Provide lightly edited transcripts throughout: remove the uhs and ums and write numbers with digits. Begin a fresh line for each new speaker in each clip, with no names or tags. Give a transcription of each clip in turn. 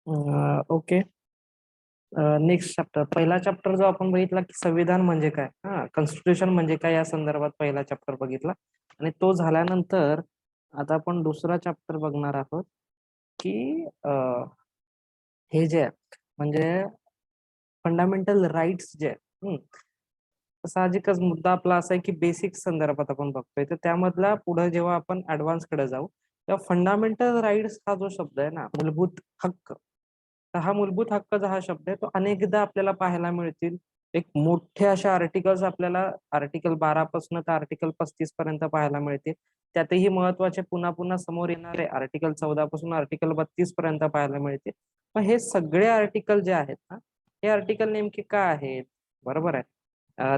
Okay. Next chapter, पहिला chapter जो आपण बघितला की संविधान म्हणजे काय, कॉन्स्टिट्यूशन म्हणजे काय, या संदर्भात पहिला चॅप्टर बघितला. आणि तो झाल्यानंतर आता आपण दुसरा चॅप्टर बघणार आहोत की हे जे आहे म्हणजे फंडामेंटल राईट्स जे आहे. साहजिकच मुद्दा आपला असा आहे की बेसिक संदर्भात आपण बघतोय, तर त्यामधला पुढे जेव्हा आपण ऍडव्हान्स कडे जाऊ तेव्हा फंडामेंटल राईट्स हा जो शब्द आहे ना, मूलभूत हक्क, तर हा मूलभूत हक्क जो हा शब्द आहे तो अनेकदा आपल्याला पाहायला मिळतील. एक मोठे अशा आर्टिकल्स आपल्याला आर्टिकल 12 पासून तर आर्टिकल 35 पर्यंत पाहायला मिळतील. त्यातही महत्वाचे पुन्हा पुन्हा समोर येणारे आर्टिकल 14 पासून आर्टिकल 32 पर्यंत पाहायला मिळतील. पण हे सगळे आर्टिकल जे आहेत ना, हे आर्टिकल नेमके काय आहेत, बरोबर आहे.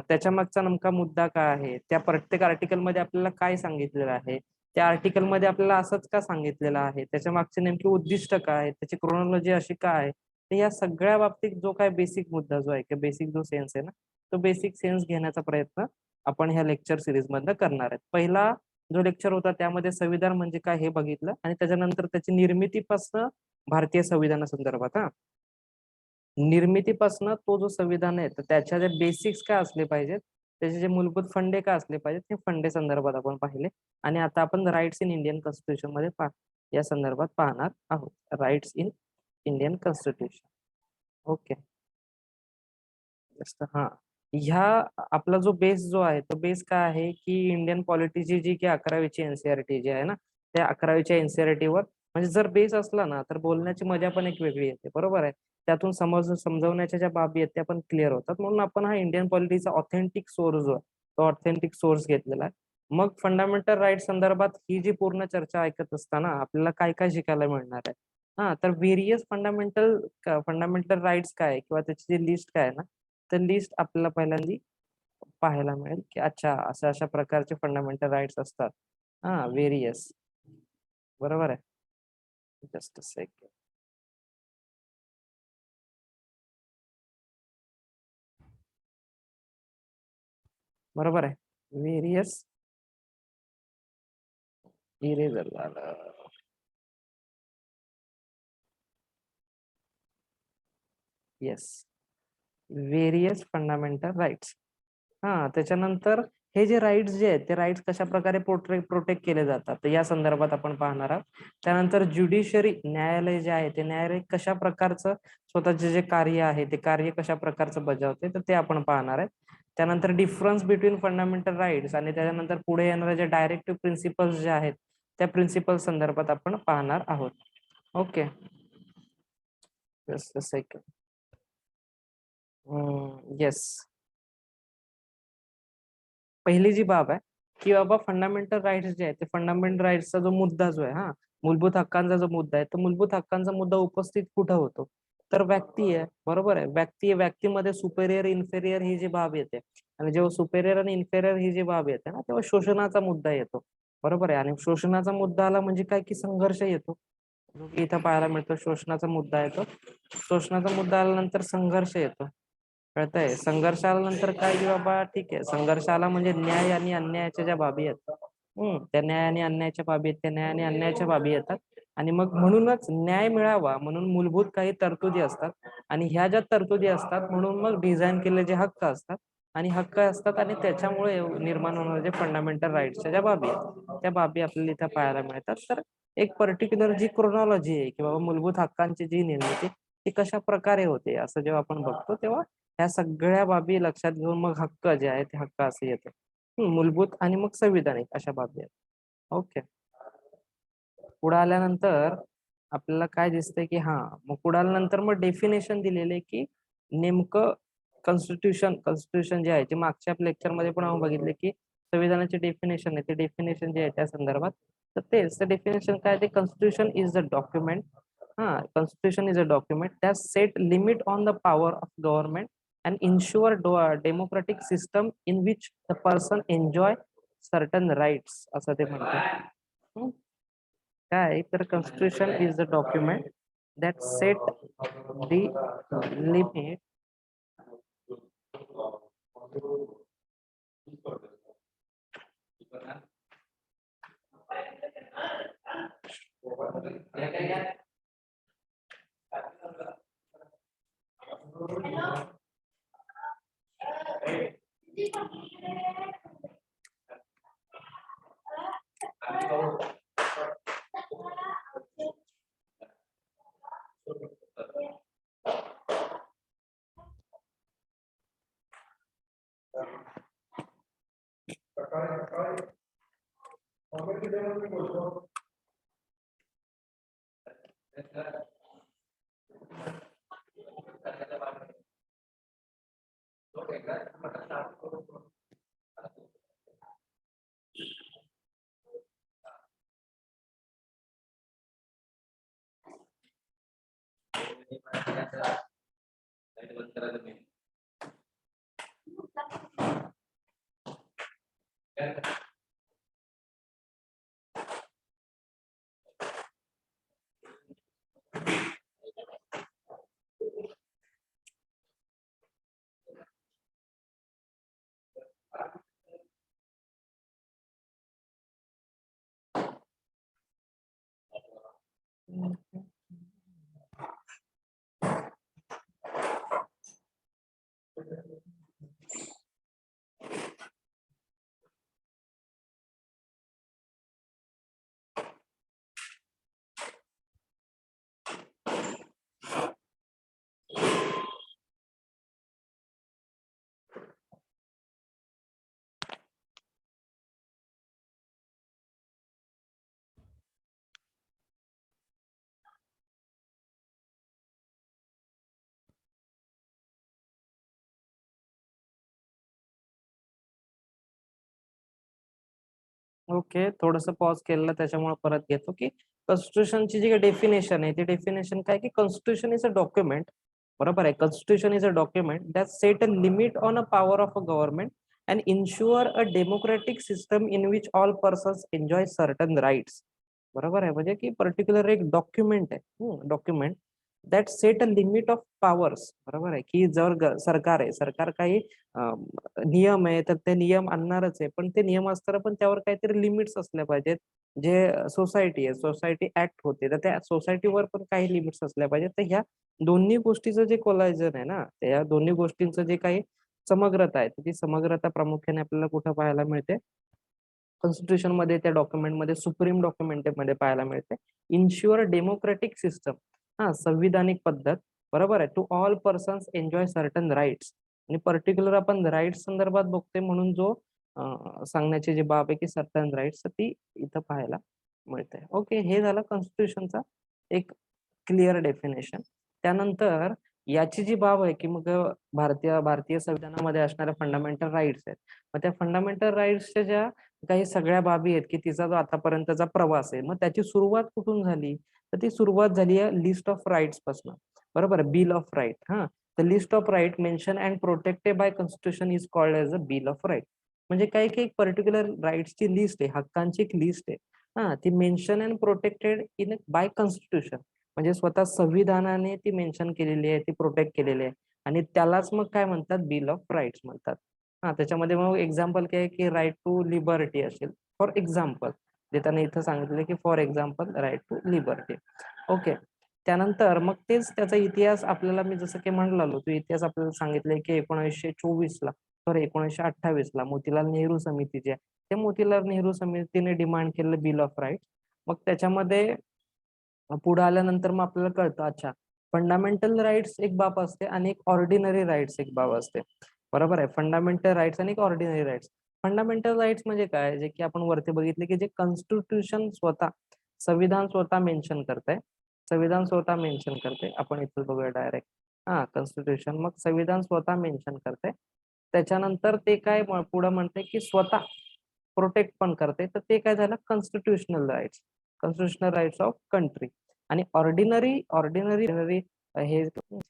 त्याच्या मागचा नेमका मुद्दा काय आहे, त्या प्रत्येक आर्टिकल मध्ये आपल्याला काय सांगितलेलं आहे, त्या आर्टिकल मध्ये आपल्याला असंच का सांगितलेलं आहे, त्याच्या मागचे नेमके उद्दिष्ट काय आहे, त्याची क्रोनॉलॉजी अशी काय आहे. तर या सगळ्या बाबतीत जो काय बेसिक मुद्दा जो आहे, किंवा बेसिक जो सेन्स आहे ना, तो बेसिक सेन्स घेण्याचा प्रयत्न आपण ह्या लेक्चर सिरीज मधनं करणार आहे. पहिला जो लेक्चर होता त्यामध्ये संविधान म्हणजे काय हे बघितलं, आणि त्याच्यानंतर त्याची निर्मितीपासून भारतीय संविधानासंदर्भात निर्मितीपासून तो जो संविधान आहे तर त्याच्या जे बेसिक्स काय असले पाहिजेत, त्याचे जे मूलभूत फंडे काय असले पाहिजेत, हे फंडे संदर्भात आपण पाहिले. आणि आता आपण राईट्स इन इंडियन कॉन्स्टिट्यूशन मध्ये या संदर्भात पाहणार आहोत. Rights in Indian constitution. Okay. Just ह्या आपला जो बेस जो आहे तो बेस काय आहे की इंडियन पॉलिटीची जी की 11वीची एनसीआरटी जी आहे ना, त्या 11वीच्या एनसीआरटी वर म्हणजे जर बेस असला ना तर बोलण्याची मजा पण एक वेगळी येते, बरोबर आहे. त्यातून समजवण्याच्या ज्या बाबी आहेत त्या पण क्लिअर होतात. म्हणून आपण हा इंडियन पॉलिटीचा ऑथेंटिक सोर्स जो आहे तो ऑथेंटिक सोर्स घेतलेला आहे. मग फंडामेंटल राईट संदर्भात ही जी पूर्ण चर्चा ऐकत असताना आपल्याला काय काय शिकायला मिळणार आहे. तर व्हेरियस फंडामेंटल राईट्स काय आहे किंवा त्याची जी लिस्ट काय आहे ना, तर लिस्ट आपल्याला पहिल्यांदा पाहायला मिळेल की अच्छा अशा अशा प्रकारचे फंडामेंटल राईट्स असतात. व्हेरियस, बरोबर आहे. Just a second. बरोबर आहे. व्हेरियस इरेजर झालं. Yes, various fundamental rights. त्याच्यानंतर हे जे राईट्स जे आहेत ते राईट्स कशा प्रकारे प्रोटेक्ट केले जातात तर या संदर्भात आपण पाहणार आहोत. त्यानंतर ज्युडिशरी, न्यायालय जे आहे ते न्यायालय कशा प्रकारचं स्वतःचे जे कार्य आहे ते कार्य कशा प्रकारचं बजावते तर ते आपण पाहणार आहे. त्यानंतर डिफरन्स बिटवीन फंडामेंटल राईट्स आणि त्याच्यानंतर पुढे येणारे जे डायरेक्टिव्ह प्रिन्सिपल्स जे आहेत त्या प्रिन्सिपल संदर्भात आपण पाहणार आहोत. Okay. Just a second. Yes. पहिली जी बाब आहे की बाबा फंडामेंटल राईट्स जे आहे ते फंडामेंटल राईट्सचा जो मुद्दा जो आहे, मूलभूत हक्कांचा जो मुद्दा आहे तो मूलभूत हक्कांचा मुद्दा उपस्थित कुठं होतो, तर व्यक्ती आहे, बरोबर आहे. व्यक्तीमध्ये सुपेरियर इन्फेरियर ही जी बाब येते, आणि जेव्हा सुपेरियर आणि इन्फेरियर ही जी बाब येते ना तेव्हा शोषणाचा मुद्दा येतो, बरोबर आहे. आणि शोषणाचा मुद्दा आला म्हणजे काय की संघर्ष येतो, जो की इथं पाहायला मिळतो. शोषणाचा मुद्दा येतो, शोषणाचा मुद्दा आल्यानंतर संघर्ष येतो, कळतंय. संघर्ष आल्यानंतर काय की बाबा ठीक आहे, संघर्ष आला म्हणजे न्याय आणि अन्यायाच्या ज्या बाबी आहेत, त्या न्याय आणि अन्यायाच्या बाबी आहेत, त्या न्याय आणि अन्यायाच्या बाबी येतात. आणि मग म्हणूनच न्याय मिळावा म्हणून मूलभूत काही तरतुदी असतात, आणि ह्या ज्या तरतुदी असतात म्हणून मग डिझाईन केलेले जे हक्क असतात, आणि हक्क असतात आणि त्याच्यामुळे निर्माण होणारे जे फंडामेंटल राईट्सच्या ज्या बाबी आहेत त्या बाबी आपल्याला इथं पाहायला मिळतात. तर एक पर्टिक्युलर जी क्रोनॉलॉजी आहे किंवा मूलभूत हक्कांची जी निर्मिती ती कशा प्रकारे होते असं जेव्हा आपण बघतो तेव्हा ह्या सगळ्या बाबी लक्षात घेऊन मग हक्क जे आहे ते हक्क असे येते. मूलभूत आणि मग संविधानिक अशा बाबी आहेत. ओके. पुढे आल्यानंतर आपल्याला काय दिसतंय की मग पुढे आल्यानंतर मग डेफिनेशन दिलेले की नेमकं कॉन्स्टिट्यूशन जे आहे ते मागच्या लेक्चर मध्ये पण आपण बघितले की संविधानाचे डेफिनेशन आहे, ते डेफिनेशन जे आहे त्या संदर्भात. तर तेच डेफिनेशन काय ते, constitution is the document. Constitution is a document that set limit on the power of government and ensure democratic system in which the person enjoy certain rights असं ते म्हणतात. हम्म. काय तर constitution is the document that set the limit okay, थोडस pause केलं त्याच्यामुळे परत घेतो की कॉन्स्टिट्यूशनची जी डेफिनेशन आहे ती डेफिनेशन काय की कॉन्स्टिट्यूशन इज अ डॉक्युमेंट, बरोबर आहे. Constitution is a document that set a limit on a power of a government and insure a democratic system in which all persons enjoy certain rights. बरोबर आहे, म्हणजे की particular एक document आहे, document that set a limit of powers. बरोबर आहे की जर सरकार आहे, सरकार काही नियम आहे तर ते नियम आणणारच आहे, पण ते नियम असताना पण त्यावर काहीतरी लिमिट्स असल्या पाहिजेत. जे सोसायटी आहे, सोसायटी ऍक्ट होते तर त्या सोसायटीवर पण काही लिमिट्स असल्या पाहिजेत. तर ह्या दोन्ही गोष्टीचं जे कोलायझन आहे ना, त्या दोन्ही गोष्टींचं जे काही समग्रता आहे, ती समग्रता प्रामुख्याने आपल्याला कुठं पाहायला मिळते? कॉन्स्टिट्यूशन मध्ये, त्या डॉक्युमेंट मध्ये, सुप्रीम डॉक्युमेंट मध्ये पाहायला मिळते. इन्शुअर डेमोक्रेटिक सिस्टम, हा संविधानिक पद्धत, बरोबर आहे. To all persons enjoy certain rights, आणि पर्टिक्युलर आपण राईट्स संदर्भात बघतोय म्हणून जो सांगण्याची जी बाब आहे की सर्टन राईट्स, ती इथं पाहायला मिळते. ओके, हे झालं कॉन्स्टिट्यूशनचा एक क्लिअर डेफिनेशन. त्यानंतर याची जी बाब आहे की मग भारतीय संविधानामध्ये असणाऱ्या फंडामेंटल राईट्स आहेत. मग त्या फंडामेंटल राईट्सच्या ज्या काही सगळ्या बाबी आहेत की तिचा जो आतापर्यंतचा प्रवास आहे, मग त्याची सुरुवात कुठून झाली? तर ती सुरुवात झाली आहे लिस्ट ऑफ राईट्स पासून, बरोबर. बिल ऑफ राईट, हा. The list of right mention and protected by constitution is called as a bill of right. म्हणजे काही काही पर्टिक्युलर राईट्सची लिस्ट आहे, हक्कांची एक लिस्ट आहे, हा. ती mention and protected in by constitution, म्हणजे स्वतः संविधानाने ती मेन्शन केलेली आहे, ती प्रोटेक्ट केलेली आहे, आणि त्यालाच मग काय म्हणतात? बिल ऑफ राईट्स म्हणतात. हा, त्याच्यामध्ये मग एक्झाम्पल काय की राईट टू लिबर्टी असेल, फॉर एक्झाम्पल. देताना इथं सांगितलं की for example right to liberty. Okay, त्यानंतर मग तेच त्याचा इतिहास आपल्याला, मी जसं की म्हणलो, तो इतिहास आपल्याला सांगितलंय की 1924 ला, सॉरी 1928 ला मोतीलाल नेहरू समिती जी आहे, त्या मोतीलाल नेहरू समितीने डिमांड केलं बिल ऑफ राईट्स. मग त्याच्यामध्ये पुढे आल्यानंतर मग आपल्याला कळतं, अच्छा, फंडामेंटल राईट्स एक बाब असते आणि एक ऑर्डिनरी राईट्स एक बाब असते, बरोबर आहे. फंडामेंटल राईट्स आणि एक ऑर्डिनरी राईट्स. फंडामेंटल राईट्स म्हणजे काय? जे की आपण वरती बघितले की जे कॉन्स्टिट्यूशन स्वतः, संविधान स्वतः मेन्शन करतंय, संविधान स्वतः मेन्शन करते. आपण इथं बघूया डायरेक्ट, हा, कॉन्स्टिट्यूशन, मग संविधान स्वतः मेन्शन करते. त्याच्यानंतर ते काय पुढे म्हणते की स्वतः प्रोटेक्ट पण करते, तर ते काय झालं? Constitutional rights, constitutional rights of country. आणि ऑर्डिनरी ऑर्डिनरी हे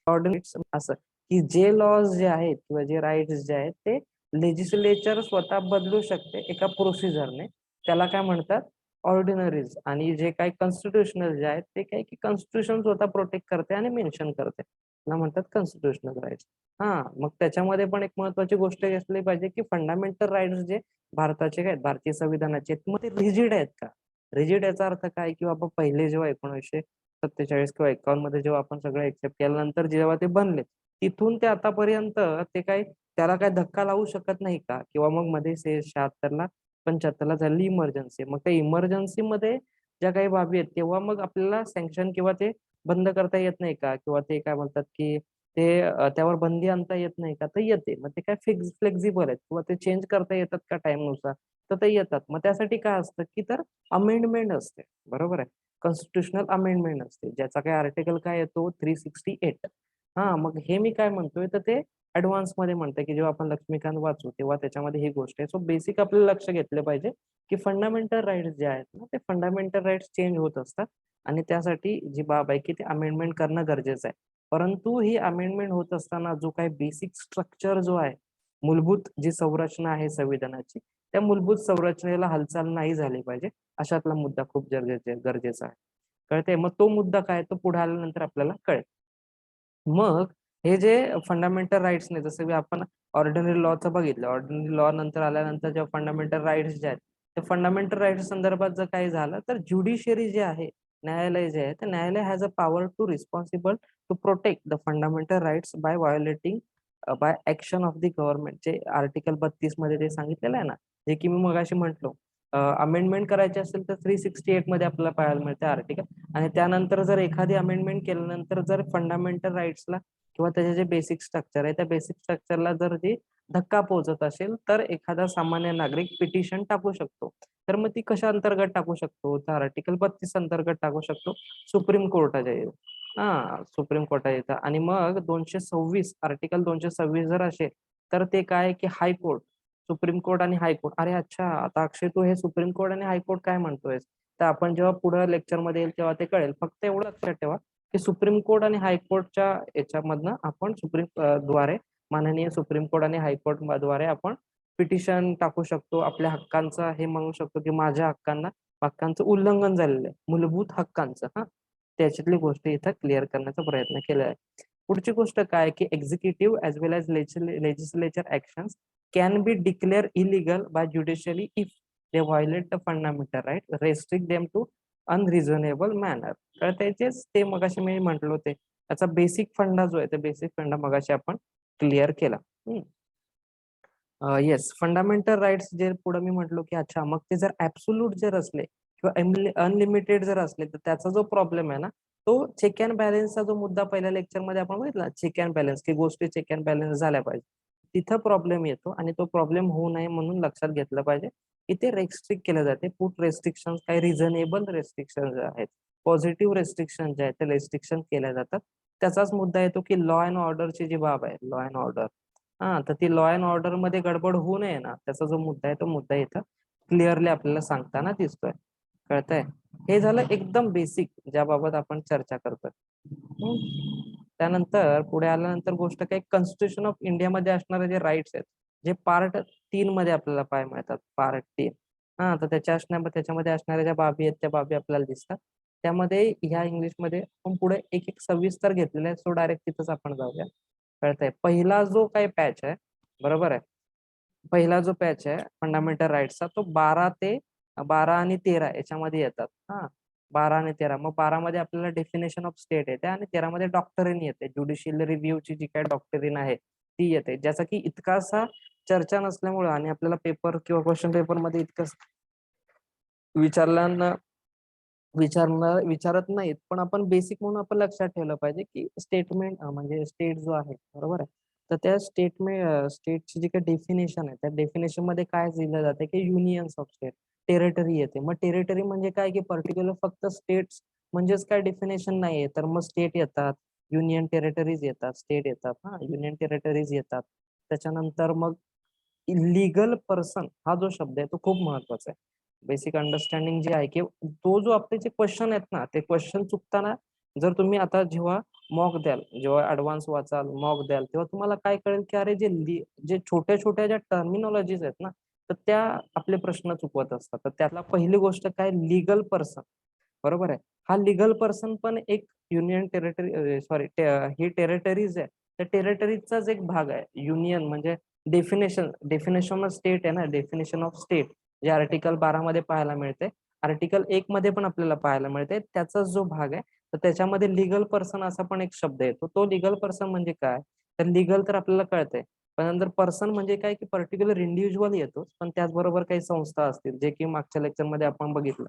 ऑर्डिनरी असं की जे लॉज जे आहेत किंवा जे राईट्स जे आहेत ते लेजिस्लेचर स्वतः बदलू शकते एका प्रोसिजरने, त्याला काय म्हणतात? ऑर्डिनरीज. आणि जे काही कॉन्स्टिट्यूशनल जे आहेत ते काय की कॉन्स्टिट्यूशन स्वतः प्रोटेक्ट करते आणि मेन्शन करते, त्याला म्हणतात कॉन्स्टिट्यूशनल राईट्स. हा, मग त्याच्यामध्ये पण एक महत्वाची गोष्ट असली पाहिजे की फंडामेंटल राईट्स जे भारताचे काय, भारतीय संविधानाचे, मग ते रिजिड आहेत का? रिजिड याचा अर्थ काय की बाबा पहिले जेव्हा 1947 किंवा 51 मध्ये जेव्हा आपण सगळं एक्सेप्ट केल्यानंतर जेव्हा ते बनले, तिथून ते आतापर्यंत ते काय, त्याला काय धक्का लावू शकत नाही का? किंवा मग मध्ये 76 ला 75 झाली इमर्जन्सी. मग त्या इमर्जन्सी मध्ये ज्या काही बाबी आहेत तेव्हा मग आपल्याला सँक्शन किंवा ते बंद करता येत नाही का, किंवा ते काय म्हणतात की ते त्यावर बंदी आणता येत नाही का, तर येते. मग ते काय फ्लेक्झिबल आहेत किंवा ते चेंज करता येतात का टाइमनुसार, तर ते येतात. मग त्यासाठी काय असतं की तर अमेंडमेंट असते, बरोबर आहे. कॉन्स्टिट्युशनल अमेंडमेंट असते, ज्याचा काय आर्टिकल काय येतो 368. हा, मग हे मी काय म्हणतोय तर ते ऍडव्हान्स मध्ये म्हणतंय की जेव्हा आपण लक्ष्मीकांत वाचू तेव्हा त्याच्यामध्ये ही गोष्ट आहे. सो बेसिक आपल्याला लक्ष घेतलं पाहिजे की फंडामेंटल राईट्स जे आहेत ना, ते फंडामेंटल राईट्स चेंज होत असतात आणि त्यासाठी जी बाब आहे की ते अमेंडमेंट करणं गरजेचं आहे. परंतु ही अमेंडमेंट होत असताना जो काही बेसिक स्ट्रक्चर जो आहे, मूलभूत जी संरचना आहे संविधानाची, त्या मूलभूत संरचनेला हालचाल नाही झाली पाहिजे, अशातला मुद्दा खूप गरजेचा आहे. कळते. मग तो मुद्दा काय, तो पुढे आल्यानंतर आपल्याला कळेल. मग हे जे फंडामेंटल राईट्स नाही, जसं की आपण ऑर्डिनरी लॉचं बघितलं, ऑर्डिनरी लॉ नंतर आल्यानंतर जेव्हा फंडामेंटल राईट्स जे आहेत, ते फंडामेंटल राईट्स संदर्भात जर काही झालं तर ज्युडिशियरी जे आहे, न्यायालय जे आहे, तर न्यायालय has a power to responsible to protect the fundamental rights by violating by action of the government. जे आर्टिकल 32 मध्ये ते सांगितलेलं आहे ना, जे की मी मगाशी म्हटलो, अमेंडमेंट करायची असेल तर 368 मध्ये आपल्याला पाहायला मिळते आर्टिकल. आणि त्यानंतर जर एखादी अमेंडमेंट केल्यानंतर जर फंडामेंटल राईट्सला किंवा त्याचे जे बेसिक स्ट्रक्चर आहे त्या बेसिक स्ट्रक्चरला जर ती धक्का पोहोचत असेल तर एखादा सामान्य नागरिक पिटिशन टाकू शकतो. तर मग ती कशा अंतर्गत टाकू शकतो, तर आर्टिकल 32 अंतर्गत टाकू शकतो, सुप्रीम कोर्टाच्या इथं. सुप्रीम कोर्टाच्या इथं. आणि मग 226 आर्टिकल 226 जर असेल तर ते काय की हायकोर्ट, सुप्रीम कोर्ट आणि हायकोर्ट. अरे अच्छा, आता अक्षय तू हे सुप्रीम कोर्ट आणि हायकोर्ट काय म्हणतोय, तर आपण जेव्हा पुढे लेक्चर मध्ये येईल तेव्हा ते कळेल. फक्त एवढं लक्षात ठेवा की सुप्रीम कोर्ट आणि हायकोर्टच्या याच्यामधनं आपण द्वारे, माननीय सुप्रीम कोर्ट आणि हायकोर्ट द्वारे आपण पिटिशन टाकू शकतो, आपल्या हक्कांचा हे म्हणू शकतो की माझ्या हक्कांचं उल्लंघन झालेलं आहे, मूलभूत हक्कांचं. त्याच्यातली गोष्ट इथं क्लिअर करण्याचा प्रयत्न केला आहे. पुढची गोष्ट काय की executive as well as legislature actions can be declare illegal by judicially if they violate the fundamental right, restrict them to unreasonable manner. तर त्याचेच ते मगाशी मी म्हटलो, ते त्याचा बेसिक फंडा जो आहे, ते बेसिक फंडा मगाशी आपण क्लिअर केला. येस, फंडामेंटल राईट्स जे पुढे मी म्हटलो की अच्छा, मग ते जर ऍब्सोल्यूट जर असले किंवा अनलिमिटेड जर असले तर त्याचा जो प्रॉब्लेम आहे ना, तो चेक अँड बॅलन्सचा जो मुद्दा पहिल्या लेक्चर मध्ये आपण बघितला, चेक अँड बॅलन्स, की गोष्टी चेक अँड बॅलन्स झाल्या पाहिजे, तिथं प्रॉब्लेम येतो. आणि तो प्रॉब्लेम होऊ नये म्हणून लक्षात घेतलं पाहिजे की ते रेस्ट्रिक्ट केलं जाते. पुट रेस्ट्रिक्शन काही रिझनेबल रेस्ट्रिक्शन आहेत, पॉझिटिव्ह रेस्ट्रिक्शन जे आहेत ते रेस्ट्रिक्शन केल्या जातात. त्याचाच मुद्दा येतो की लॉ अँड ऑर्डरची जी बाब आहे, लॉ अँड ऑर्डर, तर ती लॉ अँड ऑर्डर मध्ये गडबड होऊ नये ना, त्याचा जो मुद्दा आहे तो मुद्दा इथं क्लिअरली आपल्याला सांगताना दिसतोय. कळतंय. हे झालं एकदम बेसिक ज्याबाबत आपण चर्चा करतोय. त्यानंतर पुढे आल्यानंतर गोष्ट काही कॉन्स्टिट्यूशन ऑफ इंडिया मध्ये असणारे जे राईट्स आहेत, जे पार्ट 3 मध्ये आपल्याला पाहायला मिळतात, पार्ट 3. तर त्याच्यामध्ये असणाऱ्या ज्या बाबी आहेत त्या बाबी आपल्याला दिसतात. त्यामध्ये ह्या इंग्लिशमध्ये आपण पुढे एक एक सविस्तर घेतलेला आहे, सो डायरेक्ट तिथंच आपण जाऊया. कळतंय. पहिला जो काही पॅच आहे, बरोबर आहे, पहिला जो पॅच आहे फंडामेंटल राईट्सचा, तो 12 आणि 13 याच्यामध्ये येतात. 12 आणि 13. मग 12 मध्ये आपल्याला डेफिनेशन ऑफ स्टेट येते आणि 13 मध्ये डॉक्टरीन येते, ज्युडिशियल रिव्ह्यूची जी काही डॉक्टरीन आहे ती येते, ज्याचा की इतकासा चर्चा नसल्यामुळे आणि आपल्याला पेपर किंवा क्वेश्चन पेपर मध्ये इतकं विचारल्यानं विचारत नाहीत. पण आपण बेसिक म्हणून आपण लक्षात ठेवलं पाहिजे की स्टेटमेंट म्हणजे स्टेट जो आहे, बरोबर आहे, तर त्या स्टेटची जी काही डेफिनेशन आहे त्या डेफिनेशन मध्ये काय दिलं जाते की युनियन्स ऑफ स्टेट, टेरिटरी येते. मग टेरिटरी म्हणजे काय की पर्टिक्युलर फक्त स्टेट्स म्हणजेच काय डेफिनेशन नाहीये, तर मग स्टेट येतात, युनियन टेरिटरीज येतात, स्टेट येतात, युनियन टेरिटरीज येतात. त्याच्यानंतर मग लीगल पर्सन हा जो शब्द आहे तो खूप महत्वाचा आहे. बेसिक अंडरस्टँडिंग जे आहे की तो जो आपले जे क्वेश्चन आहेत ना, ते क्वेश्चन चुकताना, जर तुम्ही आता जेव्हा मॉक द्याल, जेव्हा ऍडव्हान्स वाचाल, मॉक द्याल, तेव्हा तुम्हाला काय कळेल की अरे जे छोट्या छोट्या ज्या टर्मिनॉलॉजीज आहेत ना, तर त्या आपले प्रश्न चुकवत असतात. तर त्यातला पहिली गोष्ट काय, लीगल पर्सन, बरोबर आहे. हा लीगल पर्सन पण एक युनियन टेरिटरी, सॉरी, ही टेरिटरीज आहे, त्या टेरिटरीजचाच एक भाग आहे. युनियन म्हणजे डेफिनेशन ऑफ स्टेट आहे ना, डेफिनेशन ऑफ स्टेट जे आर्टिकल 12 मध्ये पाहायला मिळते, आर्टिकल 1 मध्ये पण आपल्याला पाहायला मिळते, त्याचाच जो भाग आहे. तर त्याच्यामध्ये लीगल पर्सन असा पण एक शब्द येतो. तो लीगल पर्सन म्हणजे काय, तर लीगल तर आपल्याला कळतंय पण नंतर पर्सन म्हणजे काय की पर्टिक्युलर इंडिव्हिज्युअल येतो, पण त्याचबरोबर काही संस्था असतील जे की मागच्या लेक्चरमध्ये आपण बघितलं.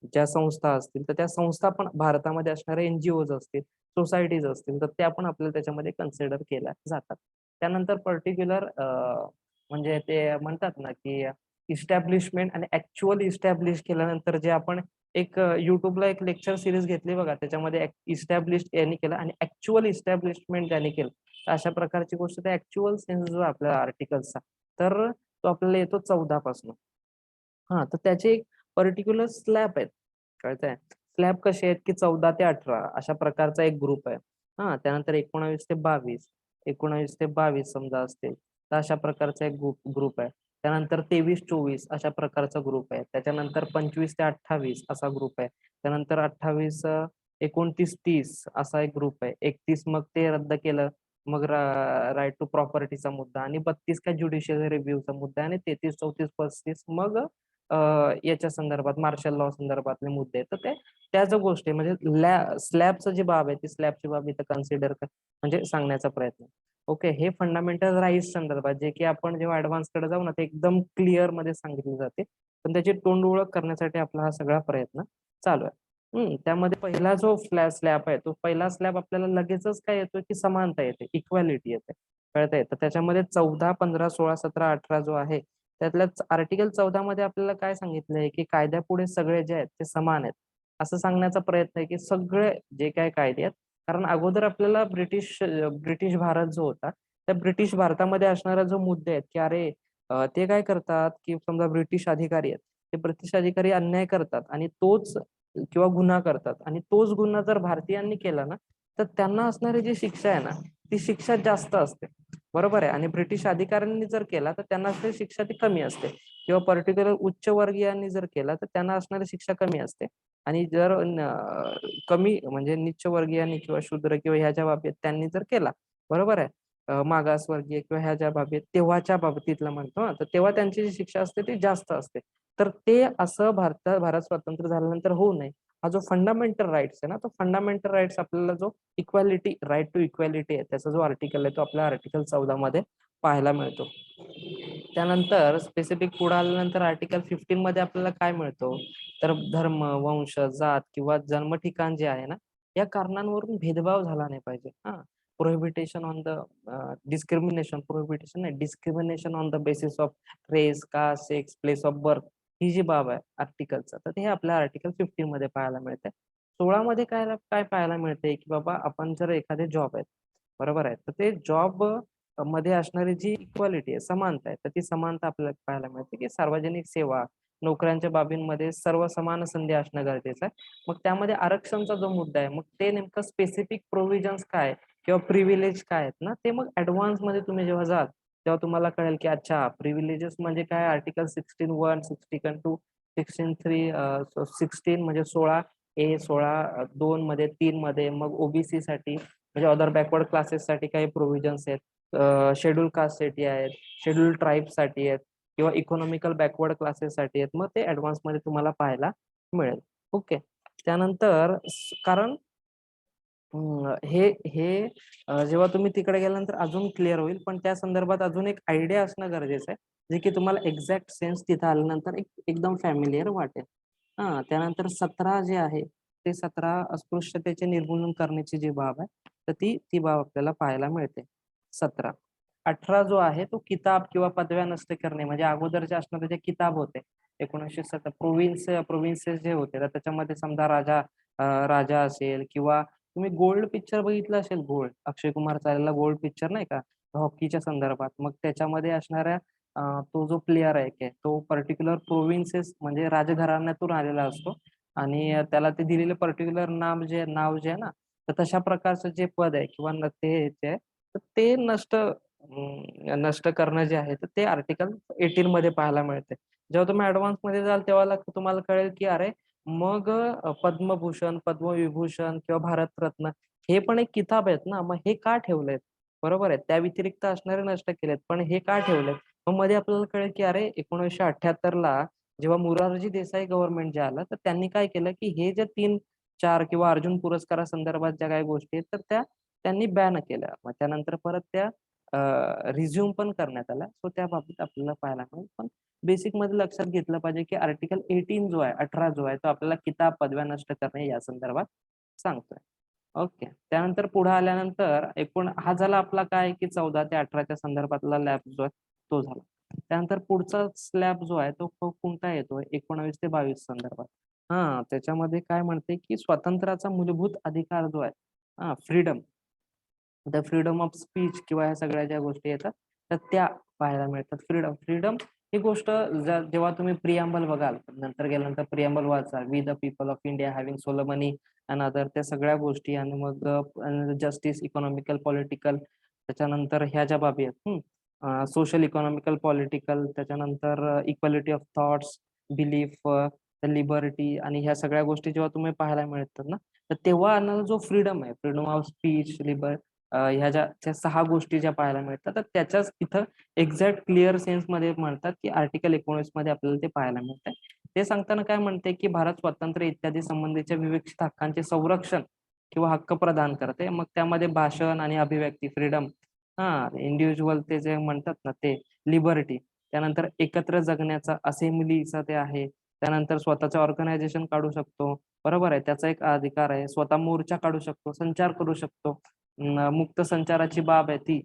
ज्या संस्था असतील तर त्या संस्था पण भारतामध्ये असणारे एनजीओज असतील, सोसायटीज असतील, तर त्या पण आपल्याला त्याच्यामध्ये कन्सिडर केल्या जातात. त्यानंतर पर्टिक्युलर म्हणजे ते म्हणतात ना की इस्टॅब्लिशमेंट आणि ऍक्च्युअल इस्टॅब्लिश केल्यानंतर जे आपण एक युट्यूबला एक लेक्चर सिरीज घेतली बघा, त्याच्यामध्ये इस्टॅब्लिश यांनी केलं आणि ऍक्च्युअल इस्टॅब्लिशमेंट ज्यांनी केलं. तर अशा प्रकारची गोष्ट त्या ऍक्च्युअल सेन्स जो आपल्या आर्टिकल्सचा, तर तो आपल्याला येतो 14 पासून. हा, तर त्याचे एक पर्टिक्युलर स्लॅब आहेत, कळतंय. स्लॅब कसे आहेत की 14 ते 18 अशा प्रकारचा एक ग्रुप आहे. हा, त्यानंतर 19 ते 22, 19 ते 22 समजा असतील तर अशा प्रकारचा एक ग्रुप आहे. त्यानंतर 23-24 अशा प्रकारचा ग्रुप आहे. त्याच्यानंतर 25 ते 28 असा ग्रुप आहे. त्यानंतर 28 29-30 असा एक ग्रुप आहे. 31 मग ते रद्द केलं, मग राईट टू प्रॉपर्टीचा मुद्दा, आणि 32 काय ज्युडिशियल रिव्ह्यूचा मुद्दा, आणि 33-34-35 मग याच्या संदर्भात मार्शल लॉ संदर्भातले मुद्दे आहेत. तर ते त्या ज्या गोष्टी म्हणजे स्लॅबचं जी बाब आहे ती स्लॅबची बाब इथं कन्सिडर म्हणजे सांगण्याचा प्रयत्न. ओके, हे फंडामेंटल राईट्स संदर्भात जे की आपण जेव्हा ऍडव्हान्स कडे जाऊ ना ते एकदम क्लिअर मध्ये सांगितले जाते, पण त्याची तोंड ओळख करण्यासाठी आपला हा सगळा प्रयत्न चालू आहे. त्यामध्ये पहिला जो स्लॅब आहे तो पहिला स्लॅब आपल्याला लगेचच काय येतो की समानता येते, इक्वॅलिटी येते, कळतंय. तर त्याच्यामध्ये 14, 15, 16, 17, 18 जो आहे त्यातल्या आर्टिकल 14 मध्ये आपल्याला काय सांगितलंय की कायद्यापुढे सगळे जे आहेत ते समान आहेत, असं सांगण्याचा प्रयत्न आहे की सगळे जे काय कायदे आहेत. कारण अगोदर आपल्याला ब्रिटिश भारत जो होता त्या ब्रिटिश भारतामध्ये असणारा जो मुद्दे आहेत की अरे ते काय करतात की समजा ब्रिटिश अधिकारी आहेत, ते ब्रिटिश अधिकारी अन्याय करतात आणि तोच किंवा गुन्हा करतात, आणि तोच गुन्हा जर भारतीयांनी केला ना तर त्यांना असणारी जी शिक्षा आहे ना ती शिक्षा जास्त असते, बरोबर आहे. आणि ब्रिटिश अधिकाऱ्यांनी जर केला तर त्यांना असणारी शिक्षा ती कमी असते, किंवा पर्टिक्युलर उच्च वर्गीयांनी जर केला तर त्यांना असणारी शिक्षा कमी असते. आणि जर कमी म्हणजे निच्च वर्गीयांनी किंवा शूद्र किंवा ह्याच्या बाबतीत त्यांनी जर केला, बरोबर आहे, मागासवर्गीय किंवा ह्या ज्या बाबतीत तेव्हाच्या बाबतीतला म्हणतो ना, तर तेव्हा त्यांची जी शिक्षा असते ती जास्त असते. तर ते असं भारत स्वतंत्र झाल्यानंतर होऊ नये, हा जो फंडामेंटल राईट्स आहे ना, तो फंडामेंटल राईट्स आपल्याला जो इक्वॅलिटी, राईट टू इक्वॅलिटी आहे त्याचा जो आर्टिकल आहे तो आपल्या आर्टिकल 14 मध्ये पाहायला मिळतो. त्यानंतर स्पेसिफिक पुढे आल्यानंतर आर्टिकल 15 मध्ये आपल्याला काय मिळतो, तर धर्म, वंश, जात किंवा जन्म ठिकाण जे आहे ना या कारणांवरून भेदभाव झाला नाही पाहिजे. हा, prohibition on the discrimination, prohibition नाही, discrimination on the basis of race, caste, sex, place of birth, ही जी बाब आहे आर्टिकलचा, तर हे आपल्या आर्टिकल 15 मध्ये पाहायला मिळते. 16 मध्ये काय काय पाहायला मिळते की बाबा आपण जर एखादे जॉब आहेत, बरोबर आहे, तर ते जॉब मध्ये असणारी जी इक्वालिटी आहे, समानता आहे, तर ती समानता आपल्याला पाहायला मिळते की सार्वजनिक सेवा, नोकऱ्यांच्या बाबींमध्ये सर्व समान संधी असणं गरजेचं आहे. मग त्यामध्ये आरक्षणचा जो मुद्दा आहे, मग ते नेमकं स्पेसिफिक प्रोव्हिजन्स काय किंवा प्रिव्हिलेज काय आहेत ना, ते मग ऍडव्हान्स मध्ये तुम्ही जेव्हा जाल तेव्हा तुम्हाला कळेल की अच्छा प्रिव्हिलेजेस म्हणजे काय. आर्टिकल 16(1), 16(2), 16(3), 16 म्हणजे 16A, 16(2) मध्ये, 3 मध्ये, मग ओबीसी साठी म्हणजे अदर बॅकवर्ड क्लासेस साठी काही प्रोव्हिजन्स आहेत, शेड्यूल कास्ट साठी आहेत, शेड्यूल ट्राईब साठी आहेत, किंवा इकॉनॉमिकल बॅकवर्ड क्लासेस साठी आहेत. मग ते ऍडव्हान्स मध्ये तुम्हाला पाहायला मिळेल. ओके, त्यानंतर कारण हे हे जेव्हा तुम्ही तिकडे गेल्यानंतर अजून क्लिअर होईल, पण त्या संदर्भात अजून एक आयडिया असणं गरजेचं आहे, जे की तुम्हाला एक्झॅक्ट सेन्स तिथं आल्यानंतर एकदम फॅमिलियर वाटेल. हा, त्यानंतर 17 जे आहे ते 17 अस्पृश्यतेचे निर्मूलन करण्याची जी बाब आहे, तर ती बाब आपल्याला पाहायला मिळते. 17. 18 जो आहे तो किताब किंवा पदव्या नष्ट करणे, म्हणजे अगोदरचे असणारे जे किताब होते 1970 प्रोव्हिन्सेस जे होते, तर त्याच्यामध्ये समजा राजा असेल, किंवा तुम्ही गोल्ड पिक्चर बघितलं असेल, गोल्ड, अक्षय कुमार चाललेला गोल्ड पिक्चर नाही का, हॉकीच्या संदर्भात. मग त्याच्यामध्ये असणाऱ्या तो जो प्लेयर आहे की तो पर्टिक्युलर प्रोव्हिन्सेस म्हणजे राजघराण्यातून आलेला असतो, आणि त्याला ते दिलेलं पर्टिक्युलर नाव जे आहे ना, तर तशा प्रकारचं जे पद आहे किंवा ते जे आहे, तर ते नष्ट करणं जे आहे तर ते आर्टिकल 18 मध्ये पाहायला मिळते. जेव्हा तुम्ही ऍडव्हान्स मध्ये जाल तेव्हा तुम्हाला कळेल की अरे मग पद्मभूषण, पद्मविभूषण किंवा भारतरत्न हे पण एक किताब आहेत ना, मग हे का ठेवलेत, बरोबर आहे. त्या व्यतिरिक्त असणारे नष्ट केलेत, पण हे का ठेवलेत. मग मध्ये आपल्याला कळेल की अरे 1978 ला जेव्हा मोरारजी देसाई गव्हर्नमेंट जे आलं, तर त्यांनी काय केलं की हे जे 3-4 किंवा अर्जुन पुरस्कारा संदर्भात ज्या काही गोष्टी आहेत तर त्या त्यांनी बॅन केल्या. मग त्यानंतर परत त्या रिझ्यूम पण करण्यात आला. सो त्या बाबतीत आपल्याला पाहायला मिळेल. पण बेसिक मध्ये लक्षात घेतलं पाहिजे की आर्टिकल 18 जो आहे 18 जो आहे तो आपल्याला किताब पदव्या नष्ट करणे या संदर्भात सांगतोय. ओके. त्यानंतर पुढे आल्यानंतर एकूण हा झाला आपला काय की 14 ते 18च्या संदर्भातला लॅब जो आहे तो झाला. त्यानंतर पुढचा स्लॅब जो आहे तो कोणता येतोय 19 ते 22 संदर्भात. त्याच्यामध्ये काय म्हणते की स्वातंत्र्याचा मूलभूत अधिकार जो आहे freedom the freedom of speech किंवा ह्या सगळ्या ज्या गोष्टी येतात तर त्या पाहायला मिळतात. फ्रीडम फ्रीडम ही गोष्ट जेव्हा तुम्ही प्रिअम्बल बघाल नंतर गेल्यानंतर प्रिअम्बल वाचा we the people of India having solemnly and other त्या सगळ्या गोष्टी आणि मग जस्टिस इकॉनॉमिकल पॉलिटिकल त्याच्यानंतर ह्या ज्या बाबी आहेत सोशल इकॉनॉमिकल पॉलिटिकल त्याच्यानंतर equality of thoughts belief liberty आणि ह्या सगळ्या गोष्टी जेव्हा तुम्ही पाहायला मिळतात ना तर तेव्हा जो फ्रीडम आहे फ्रीडम ऑफ स्पीच ह्या ज्या 6 गोष्टी ज्या पाहायला मिळतात तर त्याच्याच इथं एक्झॅक्ट क्लिअर सेन्स मध्ये म्हणतात की आर्टिकल 19 मध्ये आपल्याला ते पाहायला मिळतंय. ते सांगताना काय म्हणते की भारत स्वातंत्र्य इत्यादी संबंधीच्या विवक्षित हक्कांचे संरक्षण किंवा हक्क प्रदान करते. मग त्यामध्ये भाषण आणि अभिव्यक्ती फ्रीडम इंडिव्हिज्युअल ते जे म्हणतात ना ते लिबर्टी त्यानंतर एकत्र जगण्याचा असेंब्लीचा ते आहे. त्यानंतर स्वतःचं ऑर्गनायझेशन काढू शकतो. बरोबर आहे त्याचा एक अधिकार आहे. स्वतः मोर्चा काढू शकतो संचार करू शकतो. मुक्त संचाराची बाब आहे ती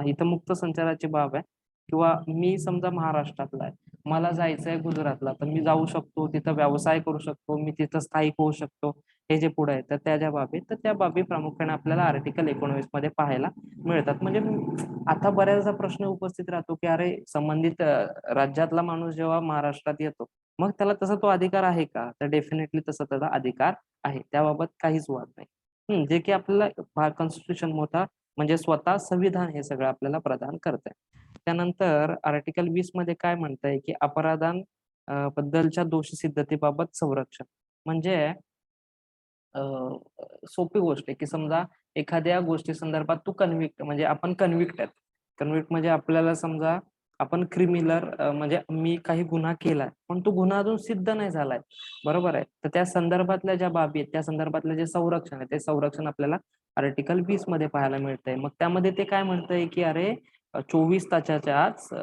इथं मुक्त संचाराची बाब आहे किंवा मी समजा महाराष्ट्रातला आहे मला जायचंय गुजरातला तर मी जाऊ शकतो तिथं व्यवसाय करू शकतो मी तिथं स्थायिक होऊ शकतो. हे जे पुढे आहे तर त्या ज्या बाबी तर त्या बाबी प्रामुख्याने आपल्याला आर्टिकल 19 मध्ये पाहायला मिळतात. म्हणजे आता बऱ्याचदा प्रश्न उपस्थित राहतो की अरे संबंधित राज्यातला माणूस जेव्हा महाराष्ट्रात येतो मग त्याला तसा तो अधिकार आहे का तर डेफिनेटली तसा त्याचा अधिकार आहे त्याबाबत काहीच वाद नाही. जे की आपल्याला कॉन्स्टिट्यूशन मोठा म्हणजे स्वतः संविधान हे सगळं आपल्याला प्रदान करत आहे. त्यानंतर आर्टिकल 20 मध्ये काय म्हणतंय की अपराधां बद्दलच्या दोषसिद्धतेबाबत संरक्षण म्हणजे अ, सोपी गोष्ट आहे की समजा एखाद्या गोष्टी संदर्भात तू कन्व्हिक्ट म्हणजे आपण कन्व्हिक्ट आहेत. कन्व्हिक्ट म्हणजे आपल्याला समजा आपण क्रिमिनल म्हणजे मी काही गुन्हा केलाय पण तो गुन्हा अजून सिद्ध नाही झालाय. बरोबर आहे. तर त्या संदर्भातल्या ज्या बाबी आहेत त्या संदर्भातलं जे संरक्षण आहे ते संरक्षण आपल्याला आर्टिकल 20 मध्ये पाहायला मिळतंय. मग त्यामध्ये ते काय म्हणतंय की अरे 24 तासाच्या आत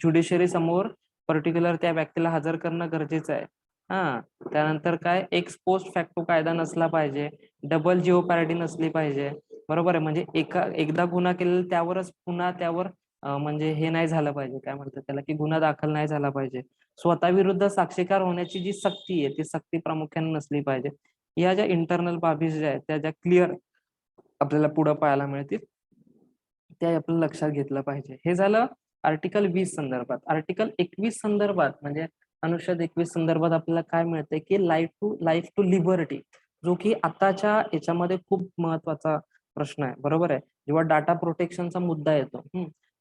ज्युडिशरी समोर पर्टिक्युलर त्या व्यक्तीला हजर करणं गरजेचं आहे. त्यानंतर काय एक्स पोस्ट फॅक्टो कायदा नसला पाहिजे. डबल जिओपॅरिटी नसली पाहिजे. बरोबर आहे. म्हणजे एकदा गुन्हा केलेला त्यावरच पुन्हा त्यावर म्हणजे हे नाही झालं पाहिजे काय म्हणतात त्याला की गुन्हा दाखल नाही झाला पाहिजे. स्वतःविरुद्ध साक्षीदार होण्याची जी सक्ती आहे ती सक्ती प्रामुख्याने नसली पाहिजे. या ज्या इंटरनल बाबी ज्या आहेत त्या ज्या क्लिअर आपल्याला पुढे पाहायला मिळतील त्या आपण लक्षात घेतलं पाहिजे. हे झालं आर्टिकल 20 संदर्भात. आर्टिकल 21 संदर्भात म्हणजे अनुच्छेद 21 संदर्भात आपल्याला काय मिळतंय की लाईफ टू लिबर्टी जो की आताच्या याच्यामध्ये खूप महत्वाचा प्रश्न आहे. बरोबर आहे. जेव्हा डाटा प्रोटेक्शनचा मुद्दा येतो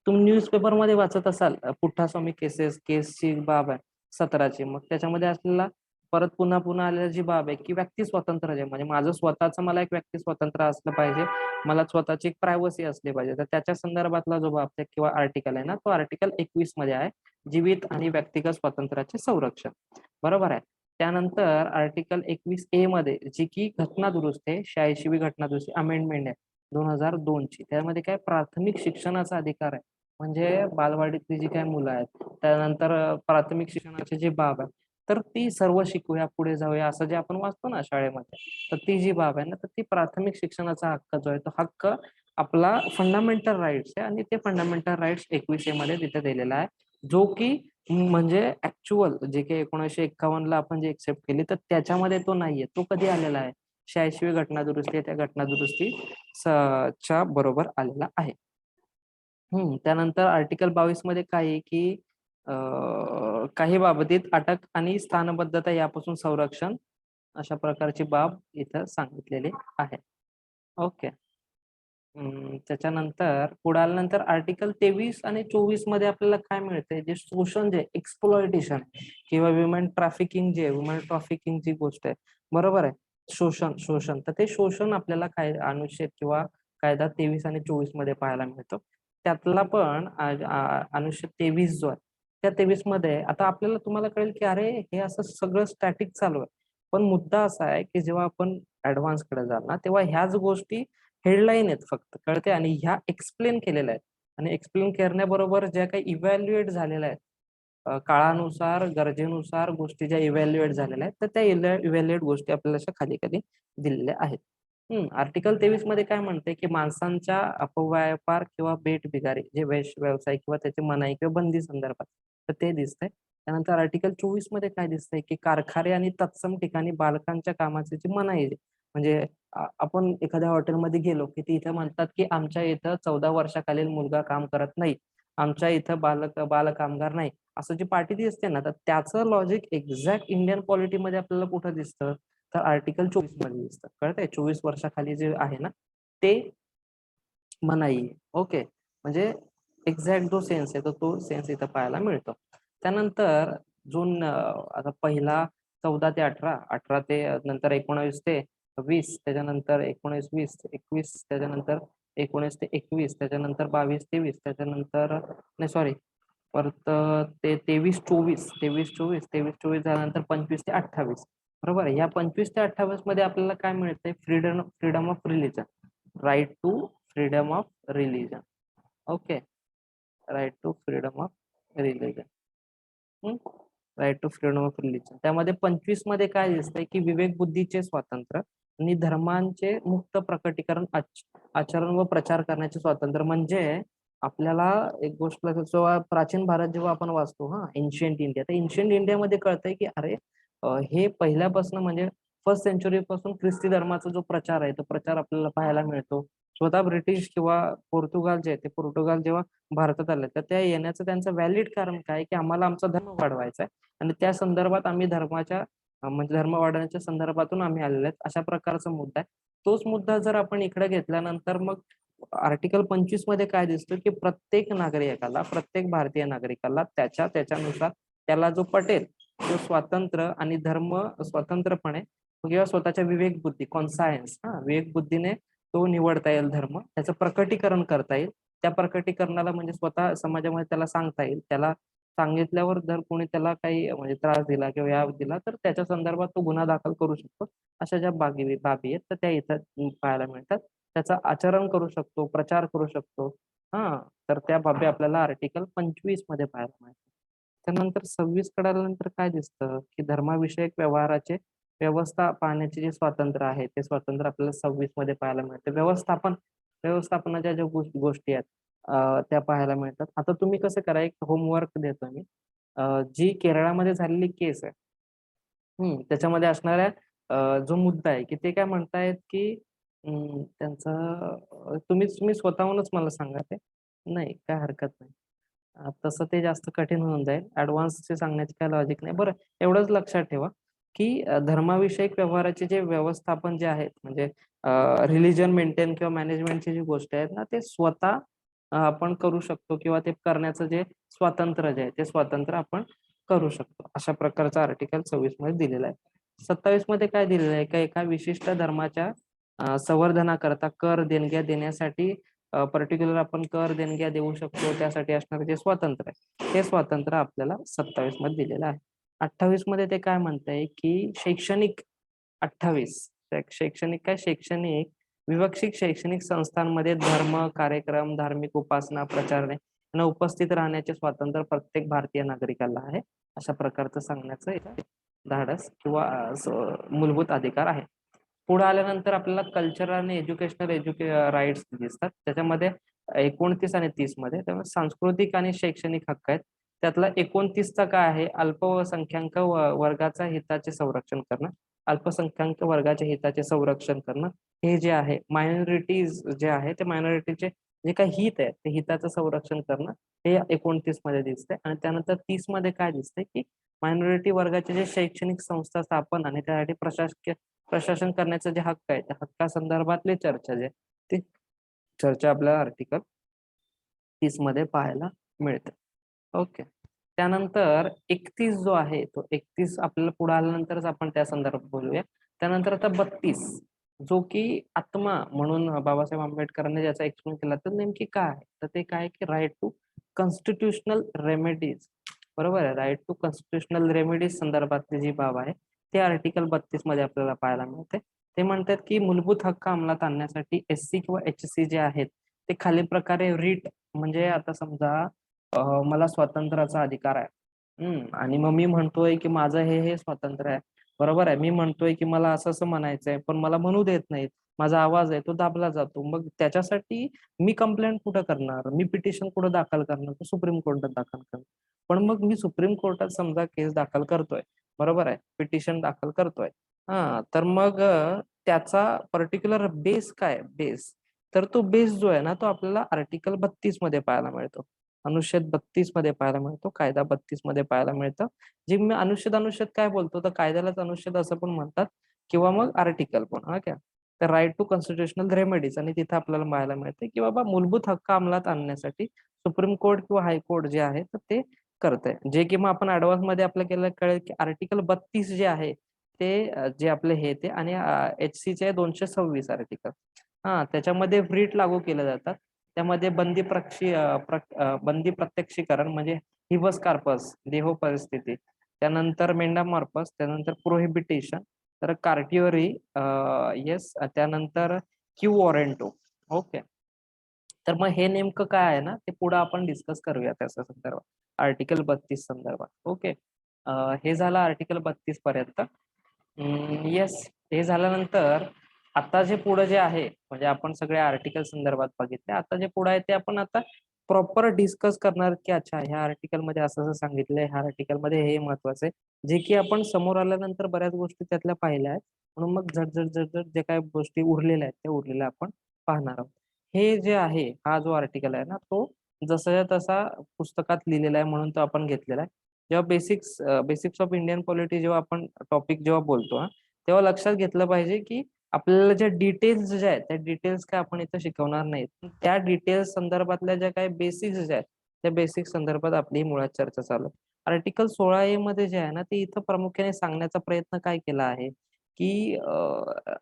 तुम्ही न्यूजपेपर मध्ये वाचत असाल पुट्टास्वामी केसची बाब आहे 17ची मग त्याच्यामध्ये असलेला परत पुन्हा पुन्हा आलेली जी बाब आहे की व्यक्ती स्वातंत्र्य जे म्हणजे माझं स्वतःचं मला एक व्यक्ती स्वातंत्र्य असलं पाहिजे. मला स्वतःची एक प्रायव्हसी असली पाहिजे. तर त्याच्या संदर्भातला जो बाब आहे किंवा आर्टिकल आहे ना तो आर्टिकल 21 मध्ये आहे. जीवित आणि व्यक्तिगत स्वातंत्र्याचे संरक्षण. बरोबर आहे. त्यानंतर आर्टिकल 21 ए मध्ये जी की घटना दुरुस्ती आहे 86वी घटना दुरुस्ती अमेंडमेंट आहे 2002 ची. त्यामध्ये काय प्राथमिक शिक्षणाचा अधिकार आहे. म्हणजे बालवाडीतली जी काही मुलं आहेत त्यानंतर प्राथमिक शिक्षणाची जी बाब आहे तर ती सर्व शिकूया पुढे जाऊया असं जे आपण वाचतो ना शाळेमध्ये तर ती जी बाब आहे ना तर ती प्राथमिक शिक्षणाचा हक्क जो आहे तो हक्क आपला फंडामेंटल राईट्स आहे आणि ते फंडामेंटल राईट्स 21 ए मध्ये तिथे दिलेला आहे. जो की म्हणजे ऍक्च्युअल जे काही 1951 ला आपण जे एक्सेप्ट केली तर त्याच्यामध्ये तो नाहीये. तो कधी आलेला आहे 86वी घटना दुरुस्ती त्या घटना दुरुस्ती च्या बरोबर आलेला आहे. त्यानंतर आर्टिकल 22 मध्ये काय आहे की काही बाबतीत अटक आणि स्थानबद्धता यापासून संरक्षण अशा प्रकारची बाब इथं सांगितलेली आहे. ओके. त्याच्यानंतर पुढे आल्यानंतर आर्टिकल 23 आणि 24 मध्ये आपल्याला काय मिळतंय जे शोषण जे एक्सप्लॉयटेशन किंवा ह्युमन ट्रॅफिकिंग ह्युमन ट्रॅफिकिंगची गोष्ट आहे. बरोबर आहे. शोषण शोषण तर ते शोषण आपल्याला काय अनुच्छेद किंवा कायदा 23 आणि 24 मध्ये पाहायला मिळतो. त्यातला पण अनुच्छेद 23 जो आहे त्या 23 मध्ये आता आपल्याला तुम्हाला कळेल की अरे हे असं सगळं स्टॅटिक चालू आहे. पण मुद्दा असा आहे की जेव्हा आपण ऍडव्हान्स कडे जाल ना तेव्हा ह्याच गोष्टी हेडलाईन आहेत फक्त, कळते, आणि ह्या एक्सप्लेन केलेल्या आहेत. आणि एक्सप्लेन करण्याबरोबर ज्या काही इव्हॅल्युएट झालेल्या आहेत काळानुसार, गरजेनुसार गोष्टी ज्या इव्हॅल्युएट झालेल्या आहेत, तर त्या इव्हॅल्युएट गोष्टी आपल्याला अशा खाली खाली दिलेल्या आहेत. आर्टिकल 23 मध्ये काय म्हणते की माणसांच्या अपव्यापार किंवा बेट बिगारी जे वेश व्यवसाय किंवा त्याची मनाई किंवा बंदी संदर्भात, तर ते दिसतंय. त्यानंतर आर्टिकल 24 मध्ये काय दिसतंय की कारखाने आणि तत्सम ठिकाणी बालकांच्या कामाची जी मनाई आहे, म्हणजे आपण एखाद्या हॉटेलमध्ये गेलो की तिथे म्हणतात की आमच्या इथं 14 वर्षाखालील मुलगा काम करत नाही, आमच्या इथं बाल कामगार नाही, असं जी पार्टी दिसते ना, तर त्याचं लॉजिक एक्झॅक्ट इंडियन पॉलिटीमध्ये आपल्याला कुठं दिसतं, तर आर्टिकल 24 मध्ये दिसतं. कळतंय? 24 वर्षाखाली जे आहे ना, ते मनाई आहे. ओके, म्हणजे एक्झॅक्ट जो सेन्स आहे तो सेन्स इथं पाहायला मिळतो. त्यानंतर जून आता पहिला 14 ते 18, 18 ते नंतर 19 ते 20, त्याच्यानंतर 19, 20, 21, त्याच्यानंतर 19 ते 21, त्याच्यानंतर 22, 23, त्याच्यानंतर नाही सॉरी, परत ते 23, 24, 23, 24, 23, 24 झाल्यानंतर 25 ते 28. बरोबर आहे. या 25 ते 28 मध्ये आपल्याला काय मिळतंय? Freedom of religion, right to freedom of religion. Okay, right to freedom of religion. Right to freedom of religion. त्यामध्ये 25 मध्ये काय दिसतंय की विवेक बुद्धीचे स्वातंत्र्य आणि धर्मांचे मुक्त प्रकटीकरण, आचरण व प्रचार करण्याचे स्वातंत्र्य. म्हणजे आपल्याला एक गोष्ट लक्षात, जेव्हा प्राचीन भारत जेव्हा आपण वाचतो, एन्शियंट इंडिया, तर एन्शियंट इंडियामध्ये कळतंय की अरे हे पहिल्यापासून म्हणजे फर्स्ट सेंचुरी पासून ख्रिस्ती धर्माचा जो प्रचार आहे तो प्रचार आपल्याला पाहायला मिळतो. स्वतः ब्रिटिश किंवा पोर्तुगाल जे आहे ते पोर्तुगाल जेव्हा भारतात आले, तर त्या येण्याचं त्यांचं व्हॅलिड कारण काय, की आम्हाला आमचा धर्म वाढवायचा आहे आणि त्या संदर्भात आम्ही धर्माच्या म्हणजे धर्म वाढवण्याच्या संदर्भातून आम्ही आलेले आहेत, अशा प्रकारचा मुद्दा आहे. तोच मुद्दा जर आपण इकडे घेतल्यानंतर मग आर्टिकल 25 मध्ये काय दिसतं की प्रत्येक नागरिकाला, प्रत्येक भारतीय नागरिकाला त्याच्यानुसार त्याला जो पटेल तो स्वातंत्र्य आणि धर्म स्वतंत्रपणे किंवा स्वतःच्या विवेक बुद्धी, कॉन्सायन्स, विवेक बुद्धीने तो निवडता येईल धर्म, त्याचं प्रकटीकरण करता येईल. त्या प्रकटीकरणाला म्हणजे स्वतः समाजामध्ये त्याला सांगता येईल. त्याला सांगितल्यावर जर कोणी त्याला काही म्हणजे त्रास दिला किंवा या दिला, तर त्याच्या संदर्भात तो गुन्हा दाखल करू शकतो. अशा ज्या बाबी आहेत तर त्या इथं पाहायला मिळतात. त्याचं आचरण करू शकतो, प्रचार करू शकतो. हा, तर त्या बाबी आपल्याला आर्टिकल 25 मध्ये पाहायला मिळतात. त्यानंतर 26 कडे आल्यानंतर काय दिसतं की धर्माविषयक व्यवहाराचे व्यवस्था पाहण्याचे जे स्वातंत्र्य आहे ते स्वातंत्र्य आपल्याला 26 मध्ये पाहायला मिळते. व्यवस्थापनाच्या ज्या गोष्टी आहेत त्या पाहायला मिळतात. आता तुम्ही कसं करा, एक होमवर्क देतो मी. जी केरळामध्ये झालेली केस आहे, त्याच्यामध्ये असणाऱ्या जो मुद्दा आहे की ते काय म्हणतायत की त्यांचं तुम्ही स्वतःहूनच मला सांगा ते. नाही, काय हरकत नाही. तसं ते जास्त कठीण होऊन जाईल. ॲडव्हान्सचे सांगण्याची काही लॉजिक नाही. बरं, एवढंच लक्षात ठेवा, की धर्माविषयक व्यवहाराचे जे व्यवस्थापन जे आहेत, म्हणजे रिलिजन मेंटेन किंवा मॅनेजमेंटची जी गोष्ट आहेत ना, ते स्वतः आपण करू शकतो किंवा ते करण्याचं जे स्वातंत्र्य जे आहे, ते स्वातंत्र्य आपण करू शकतो. अशा प्रकारचा आर्टिकल 26 मध्ये दिलेला आहे. 27 मध्ये काय दिलेलं आहे, का एका विशिष्ट धर्माच्या संवर्धनाकरता कर देणग्या देण्यासाठी पर्टिक्युलर आपण कर देणग्या देऊ शकतो, त्यासाठी असणारे जे स्वातंत्र्य आहे, ते स्वातंत्र्य आपल्याला 27 मध्ये दिलेलं आहे. 28 मध्ये ते काय म्हणतंय की शैक्षणिक 28 शैक्षणिक विवक्षित शैक्षणिक संस्थांमध्ये धर्म कार्यक्रम, धार्मिक उपासना, प्रचारणे यांना उपस्थित राहण्याचे स्वातंत्र्य प्रत्येक भारतीय नागरिकाला आहे. अशा प्रकारचं सांगण्याचं इथं धाडस किंवा मूलभूत अधिकार आहे. पुढे आल्यानंतर आपल्याला कल्चरल आणि एज्युकेशनल राईट्स दिसतात. त्याच्यामध्ये 29 आणि 30 मध्ये त्यामुळे सांस्कृतिक आणि शैक्षणिक हक्क आहेत. त्यातला 29चा काय आहे, अल्पसंख्याक वर्गाच्या हिताचे संरक्षण करणं, अल्पसंख्याक वर्गाच्या हिताचे संरक्षण करणं, हे जे आहे मायनॉरिटीज जे आहे ते मायनॉरिटीचे जे काही हित आहे ते हिताचं संरक्षण करणं, हे 29 मध्ये दिसतंय. आणि त्यानंतर 30 मध्ये काय दिसतंय की मायनॉरिटी वर्गाचे जे शैक्षणिक संस्था स्थापन आणि त्यासाठी प्रशासन करण्याचा जे हक्क आहे त्या हक्कासंदर्भातली चर्चा जे ती चर्चा आपल्याला आर्टिकल 30 मध्ये पाहायला मिळते. ओके, त्यानंतर 31 जो आहे तो 31 आपल्याला पुढे आल्यानंतरच आपण त्या संदर्भात बोलूया. त्यानंतर आता 32 जो की आत्मा म्हणून बाबासाहेब आंबेडकरांनी ज्याचा एक्सप्लेन केला, तर नेमकी काय आहे, तर ते काय की राईट टू कॉन्स्टिट्युशनल रेमेडीज. बरोबर आहे, राईट टू कॉन्स्टिट्युशनल रेमेडीज संदर्भातली जी बाब आहे ते आर्टिकल 32 मध्ये आपल्याला पाहायला मिळते. ते म्हणतात की मूलभूत हक्क अंमलात आणण्यासाठी SC किंवा HC जे आहेत ते खालील प्रकारे रीट, म्हणजे आता समजा मला स्वातंत्र्याचा अधिकार आहे. आणि मग मी म्हणतोय की माझं हे स्वातंत्र्य आहे, बरोबर आहे. मी म्हणतोय की मला असं असं म्हणायचंय पण मला म्हणू देत नाहीत, माझा आवाज आहे तो दाबला जातो. मग त्याच्यासाठी मी कंप्लेंट कुठं करणार, मी पिटिशन कुठं दाखल करणार, तर सुप्रीम कोर्टात दाखल करणार. पण मग मी सुप्रीम कोर्टात समजा केस दाखल करतोय, बरोबर आहे, पिटिशन दाखल करतोय, तर मग त्याचा पर्टिक्युलर बेस काय, बेस, तर तो बेस जो आहे ना तो आपल्याला आर्टिकल 32 मध्ये पाहायला मिळतो, अनुच्छेद 32 मध्ये पाहायला मिळतो, कायदा 32 मध्ये पाहायला मिळतं. जे मी अनुच्छेद काय बोलतो, तर कायद्यालाच अनुच्छेद असं पण म्हणतात किंवा मग आर्टिकल पण, हा क्या, तर राईट टू कॉन्स्टिट्युशनल रेमेडीज. आणि तिथे आपल्याला पाहायला मिळते की बाबा मूलभूत हक्क अंमलात आणण्यासाठी सुप्रीम कोर्ट किंवा हायकोर्ट जे आहे तर ते करतंय. जे की मग आपण ऍडव्हान्स मध्ये आपल्याला कळेल की आर्टिकल 32 जे आहे ते जे आपले हे ते, आणि HC चे 226 आर्टिकल, त्याच्यामध्ये व्रीट लागू केले जातात. त्यामध्ये बंदी प्रत्यक्षीकरण म्हणजे हिबस कार्पस, देहो परिस्थिती, त्यानंतर मेंडामॉर्फस, त्यानंतर प्रोहिबिटेशन, तर कार्टिओरी, येस, त्यानंतर क्यू वॉरेंटो. ओके, तर मग हे नेमकं काय आहे ना ते पुढे आपण डिस्कस करूया त्याच्या संदर्भात, आर्टिकल 32 संदर्भात. ओके, हे झालं आर्टिकल 32 पर्यंत. येस, हे झाल्यानंतर आता जे पुढे जे आहे, म्हणजे आपण सगळे आर्टिकल संदर्भात बघितले, आता जे पुढे आहे ते आपण आता प्रॉपर डिस्कस करणार की अच्छा ह्या आर्टिकल मध्ये असं असं सांगितलंय, ह्या आर्टिकल मध्ये हे महत्वाचं आहे, जे की आपण समोर आल्यानंतर बऱ्याच गोष्टी त्यातल्या पाहिल्या आहेत. म्हणून मग झट जे काही गोष्टी उरलेल्या आहेत त्या उरलेल्या आपण पाहणार आहोत. हे जे आहे, हा जो आर्टिकल आहे ना तो जसा तसा पुस्तकात लिहिलेला आहे म्हणून तो आपण घेतलेला आहे. जेव्हा बेसिक्स ऑफ इंडियन पॉलिटी जेव्हा आपण टॉपिक जेव्हा बोलतो, तेव्हा लक्षात घेतलं पाहिजे की आपल्याला ज्या डिटेल्स ज्या आहेत त्या डिटेल्स काय आपण इथं शिकवणार नाहीत. त्या डिटेल्स संदर्भातल्या ज्या काही बेसिक्स ज्या आहेत त्या बेसिक संदर्भात आपली मुळात चर्चा चालू आहे. आर्टिकल 16A मध्ये जे आहे ना ते इथं प्रामुख्याने सांगण्याचा प्रयत्न काय केला आहे की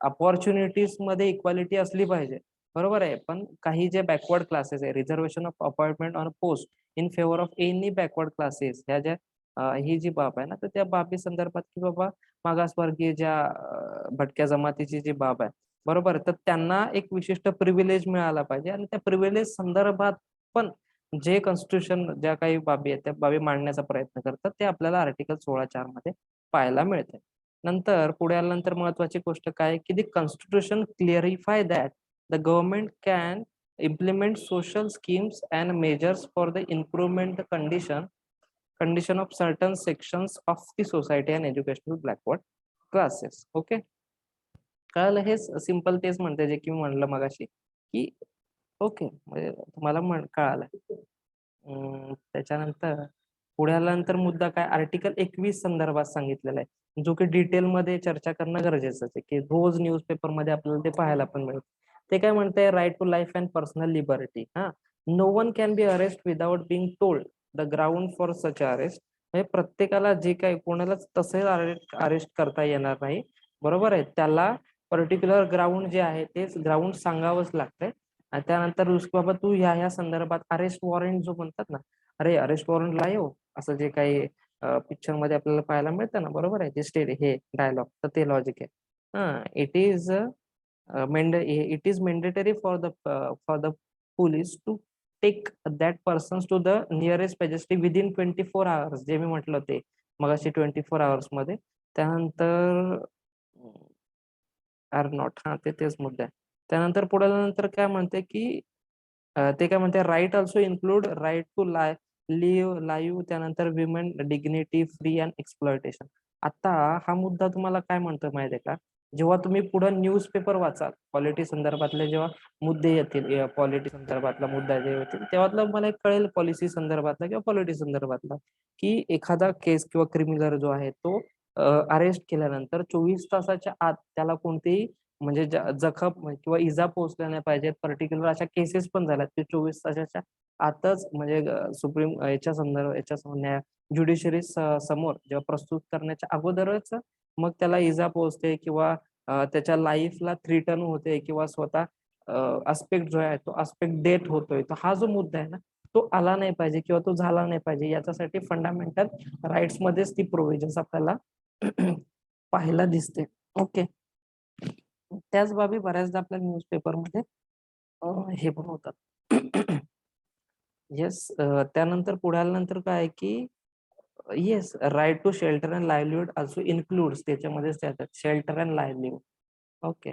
अपॉर्च्युनिटीज मध्ये इक्वालिटी असली पाहिजे, बरोबर आहे. पण काही जे बॅकवर्ड क्लासेस आहे, reservation of appointment on post in favour of any backward classes, ह्या ज्या ही जी बाब आहे ना तर त्या बाबी संदर्भात की बाबा मागासवर्गीय ज्या भटक्या जमातीची जी बाब आहे, बरोबर, तर त्यांना एक विशिष्ट प्रिव्हिलेज मिळाला पाहिजे. आणि त्या प्रिव्हिलेज संदर्भात पण जे कॉन्स्टिट्यूशन ज्या काही बाबी आहेत त्या बाबी मांडण्याचा प्रयत्न करतात ते आपल्याला आर्टिकल 16(4) मध्ये पाहायला मिळते. नंतर पुढे आल्यानंतर महत्वाची गोष्ट काय की the constitution clarify that the government can implement social schemes and measures for the improvement the condition of certain sections of the society and educational backward classes. Okay, कळालं. हे सिंपल तेच म्हणते जे की मी म्हणलं मगाशी की ओके, म्हणजे तुम्हाला कळालं. त्याच्यानंतर पुढे आल्यानंतर मुद्दा काय आर्टिकल 21 संदर्भात सांगितलेला आहे, जो की डिटेल मध्ये चर्चा करणं गरजेचं आहे की रोज न्यूजपेपर मध्ये आपल्याला ते पाहायला पण मिळतं. ते काय म्हणतंय, right to life and personal liberty. No one can be arrest without being told the ground for such arrest. म्हणजे प्रत्येकाला जे काही कोणालाच तसे अरेस्ट करता येणार नाही, बरोबर आहे. त्याला पर्टिक्युलर ग्राउंड जे आहे तेच ग्राउंड सांगावंच लागतंय. आणि त्यानंतर बाबा तू ह्या संदर्भात अरेस्ट वॉरंट जो म्हणतात ना, अरे अरेस्ट वॉरंट लायो, असं जे काही पिक्चर मध्ये आपल्याला पाहायला मिळतं ना, बरोबर आहे, जे हे डायलॉग, तर ते लॉजिक आहे. It is mandatory for the police to take that persons to the nearest magistrate within 24 hours, जे मी म्हटलं ते मगाशी 24 hours मध्ये. त्यानंतर आर नॉट, तेच मुद्दा आहे. त्यानंतर पुढे नंतर काय म्हणते की ते काय म्हणते, right also include right to live, त्यानंतर women dignity free and exploitation. आता हा मुद्दा तुम्हाला काय म्हणतो माहिती आहे का, जेव्हा तुम्ही पुढे न्यूजपेपर वाचाल, पॉलिटी संदर्भातले जेव्हा मुद्दे येतील, पॉलिटी संदर्भातला मुद्दा जे येतील तेव्हा मला कळेल पॉलिसी संदर्भातला किंवा पॉलिटी संदर्भातला की एखादा केस किंवा क्रिमिनल जो आहे तो अरेस्ट केल्यानंतर 24 तासाच्या आत त्याला कोणतेही म्हणजे जखम किंवा इजा पोहोचल्या नाही पाहिजेत. पर्टिक्युलर अशा केसेस पण झाल्यात की 24 तासाच्या आतच म्हणजे सुप्रीम याच्या ज्युडिशरी समोर जेव्हा प्रस्तुत करण्याच्या अगोदरच मग त्याला इजा पोहोचते किंवा त्याच्या लाईफला थ्रीटन होते किंवा स्वतः आस्पेक्ट जो आहे तो आस्पेक्ट डेथ होतोय. तर हा जो मुद्दा आहे ना तो आला नाही पाहिजे किंवा तो झाला नाही पाहिजे, याच्यासाठी फंडामेंटल राईट्स मध्येच ती प्रोव्हिजन्स आपल्याला पाहायला दिसते. ओके, त्याच बाबी बऱ्याचदा आपल्या न्यूजपेपरमध्ये हे पण होतात. येस. त्यानंतर पुढे आल्यानंतर काय आहे की yes, right to shelter and livelihood also includes, त्याच्यामध्येच त्याच्यात शेल्टर अँड लाईव्हलीहूड. ओके.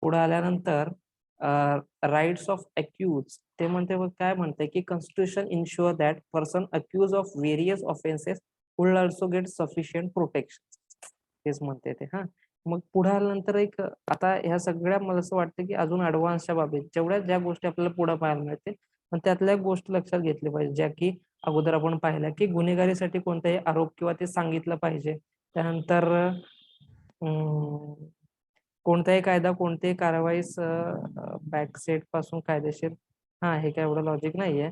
पुढे आल्यानंतर राईट्स ऑफ अक्यूज, ते म्हणते बघ काय म्हणते की constitution insure that person accuse of various offences will also get sufficient protection, तेच म्हणते ते. हा, मग पुढे आल्यानंतर एक आता ह्या सगळ्या मला असं वाटतं की अजून ऍडव्हान्सच्या बाबतीत जेवढ्या ज्या गोष्टी आपल्याला पुढे पाहायला मिळते, पण त्यातल्या गोष्टी लक्षात घेतल्या पाहिजे, ज्या की अगोदर आपण पाहिल्या की गुन्हेगारीसाठी कोणताही आरोप किंवा ते सांगितलं पाहिजे. त्यानंतर कोणताही कायदा कोणत्याही कारवाईस बॅकसेट पासून कायदेशीर, हा हे काय एवढं लॉजिक नाहीये.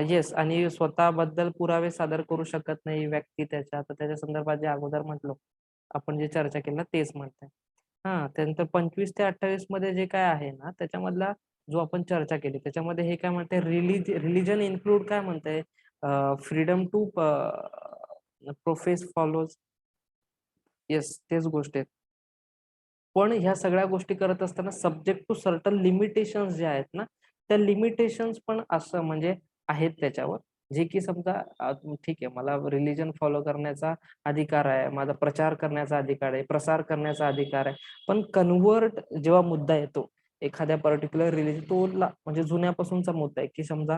येस, आणि स्वतःबद्दल पुरावे सादर करू शकत नाही व्यक्ती त्याच्या, आता त्याच्या संदर्भात जे अगोदर म्हटलो आपण, जे चर्चा केली तेच म्हणतंय. हा, त्यानंतर 25 ते 28 मध्ये जे काय आहे ना, त्याच्यामधला जो आपण चर्चा केली त्याच्यामध्ये हे काय म्हणते, रिलीजन इन्क्लूड काय म्हणतंय, freedom to profess follows. Yes, तेच गोष्ट आहे. पण ह्या सगळ्या गोष्टी करत असताना सब्जेक्ट टू सर्टन लिमिटेशन्स जे आहेत ना, त्या लिमिटेशन्स पण असं म्हणजे आहेत त्याच्यावर, जे की समजा ठीक आहे, मला रिलीजन फॉलो करण्याचा अधिकार आहे, माझा प्रचार करण्याचा अधिकार आहे, प्रसार करण्याचा अधिकार आहे, पण कन्वर्ट जेव्हा मुद्दा येतो एखाद्या पर्टिक्युलर रिलीजन, तो म्हणजे जुन्यापासूनचा मुद्दा आहे की समजा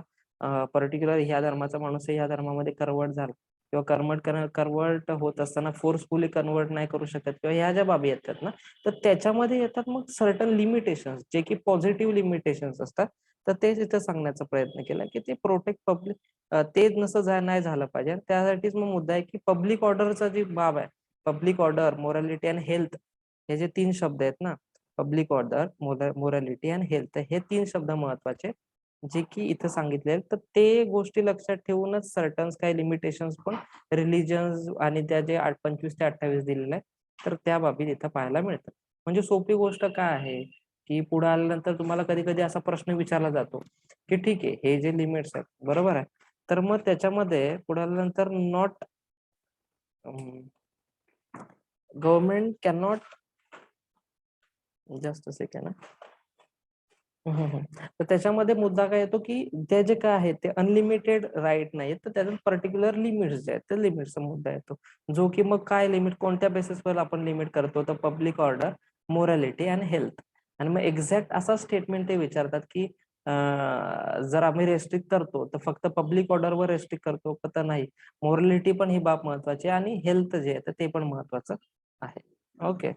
पर्टिक्युलर ह्या धर्माचा माणूस ह्या धर्मामध्ये कन्वर्ट झाला, किंवा कन्वर्ट होत असताना फोर्सफुली कन्वर्ट नाही करू शकत, किंवा ह्या ज्या बाबी येतात ना, तर त्याच्यामध्ये येतात मग सर्टन लिमिटेशन्स, जे की पॉझिटिव्ह लिमिटेशन्स असतात. तर तेच इथं सांगण्याचा प्रयत्न केला की ते प्रोटेक्ट पब्लिक, ते नसं नाही झालं पाहिजे. त्यासाठीच मग मुद्दा आहे की पब्लिक ऑर्डरचा जी बाब आहे, public order, morality and health, हे जे 3 शब्द आहेत ना, public order, morality and health, हे 3 शब्द महत्वाचे जे की इथं सांगितले. तर ते गोष्टी लक्षात ठेवूनच सर्टन काही लिमिटेशन्स पण रिलीजन्स आणि त्या जे 25 ते 28 दिलेले आहे, तर त्या बाबी इथं पाहायला मिळतात. म्हणजे सोपी गोष्ट काय आहे की पुढे आल्यानंतर तुम्हाला कधी कधी असा प्रश्न विचारला जातो की ठीक आहे, हे जे लिमिट्स आहेत बरोबर आहे, तर मग त्याच्यामध्ये पुढे आल्यानंतर not government can not, just second, तर त्याच्यामध्ये मुद्दा काय येतो की ते जे काय आहे ते अनलिमिटेड राईट नाही, तर त्याच्यात पर्टिक्युलर लिमिट्स जे आहेत त्या लिमिटचा मुद्दा येतो, जो की मग काय लिमिट, कोणत्या बेसिसवर आपण लिमिट करतो, तर public order, morality and health. आणि मग एक्झॅक्ट असा स्टेटमेंट ते विचारतात की जर आम्ही रेस्ट्रिक्ट करतो तर फक्त पब्लिक ऑर्डरवर रेस्ट्रिक्ट करतो का, तर नाही, मोरॅलिटी पण ही बाब महत्वाची आहे आणि हेल्थ जे आहे ते पण महत्वाचं आहे. ओके.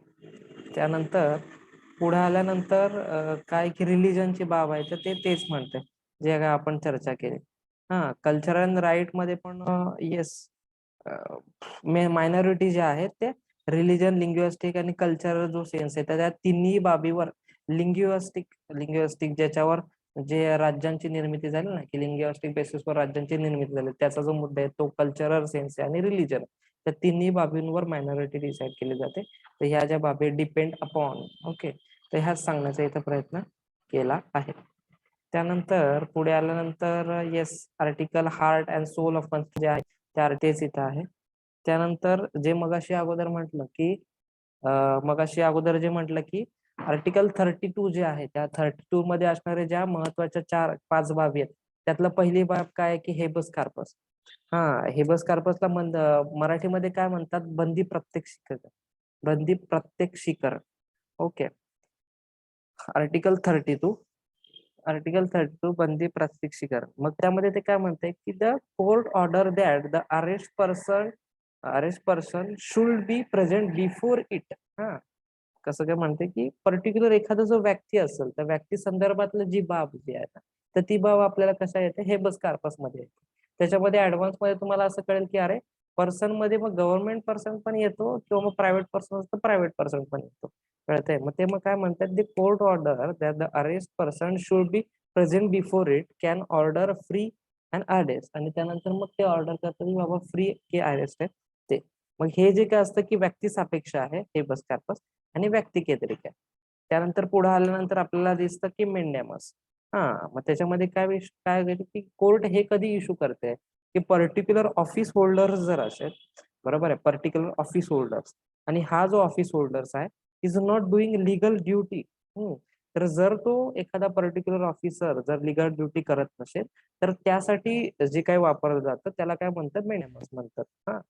त्यानंतर पुढे आल्यानंतर काय की रिलीजनची बाब आहे, तर ते तेच म्हणते जे काय आपण चर्चा केली. हा, कल्चरल राईट मध्ये पण येस, मायनॉरिटी जे आहेत ते रिलीजन, लिंग्विस्टिक आणि कल्चरल जो सेन्स आहे त्या तिन्ही बाबीवर लिंग्विस्टिक ज्याच्यावर जे राज्यांची निर्मिती झाली ना, की लिंग्विस्टिक बेसिसवर राज्यांची निर्मिती झाली, त्याचा जो मुद्दा आहे तो कल्चरल सेन्स आहे आणि रिलीजन, त्या तिन्ही बाबींवर मायनॉरिटी डिसाईड केली जाते. तर ह्या ज्या बाबी डिपेंड अपॉन, ओके, तर ह्याच सांगण्याचा इथं प्रयत्न केला आहे. त्यानंतर पुढे आल्यानंतर yes, article heart and soul of जे आहे त्या तेच इथं आहे. त्यानंतर जे मगाशी अगोदर म्हटलं की आर्टिकल 32 जे आहे, त्या 32 मध्ये असणारे ज्या महत्वाच्या 4-5 बाबी आहेत, त्यातलं पहिली बाब काय आहे की हेबस कार्पस. हा, हेबस कार्पसला मराठीमध्ये काय म्हणतात, बंदी प्रत्यक्षीकरण. ओके. आर्टिकल 32 बंदी प्रत्यक्षीकरण, मग त्यामध्ये ते काय म्हणते की the court order that the arrest person should be present before it. हा, कसं काय म्हणते की पर्टिक्युलर एखादा जो व्यक्ती असेल त्या व्यक्ती संदर्भातलं जी बाब जी आहे ना, तर ती बाब आपल्याला कशा येते, हेबस कार्पस मध्ये येते. त्याच्यामध्ये ऍडव्हान्स मध्ये तुम्हाला असं कळेल की अरे, पर्सन मध्ये मग गव्हर्नमेंट पर्सन पण येतो किंवा मग प्रायव्हेट पर्सन असतं, प्रायव्हेट पर्सन पण येतो, कळतंय. मग ते मग काय म्हणतात, the court order that the arrest person should be present before it can order free and arrest, आणि त्यानंतर मग ते ऑर्डर करतात की बाबा फ्री की अरेस्ट आहे ते. मग हे जे काय असतं की व्यक्ती सापेक्ष आहे हेबस कार्पस आणि व्यक्ती केंद्रित आहे. त्यानंतर पुढे आल्यानंतर आपल्याला दिसतं की मेंडेमस. हा, मग त्याच्यामध्ये काय की कोर्ट हे कधी इश्यू करते की पर्टिक्युलर ऑफिस होल्डर्स जर असेल, बरोबर आहे, पर्टिक्युलर ऑफिस होल्डर्स, आणि हा जो ऑफिस होल्डर्स आहे is not doing legal duty. तर जर तो एखादा पर्टिक्युलर ऑफिसर जर लिगल ड्युटी करत नसेल तर त्यासाठी जे काही वापरलं जातं त्याला काय म्हणतात, मेनेमस म्हणतात. हा,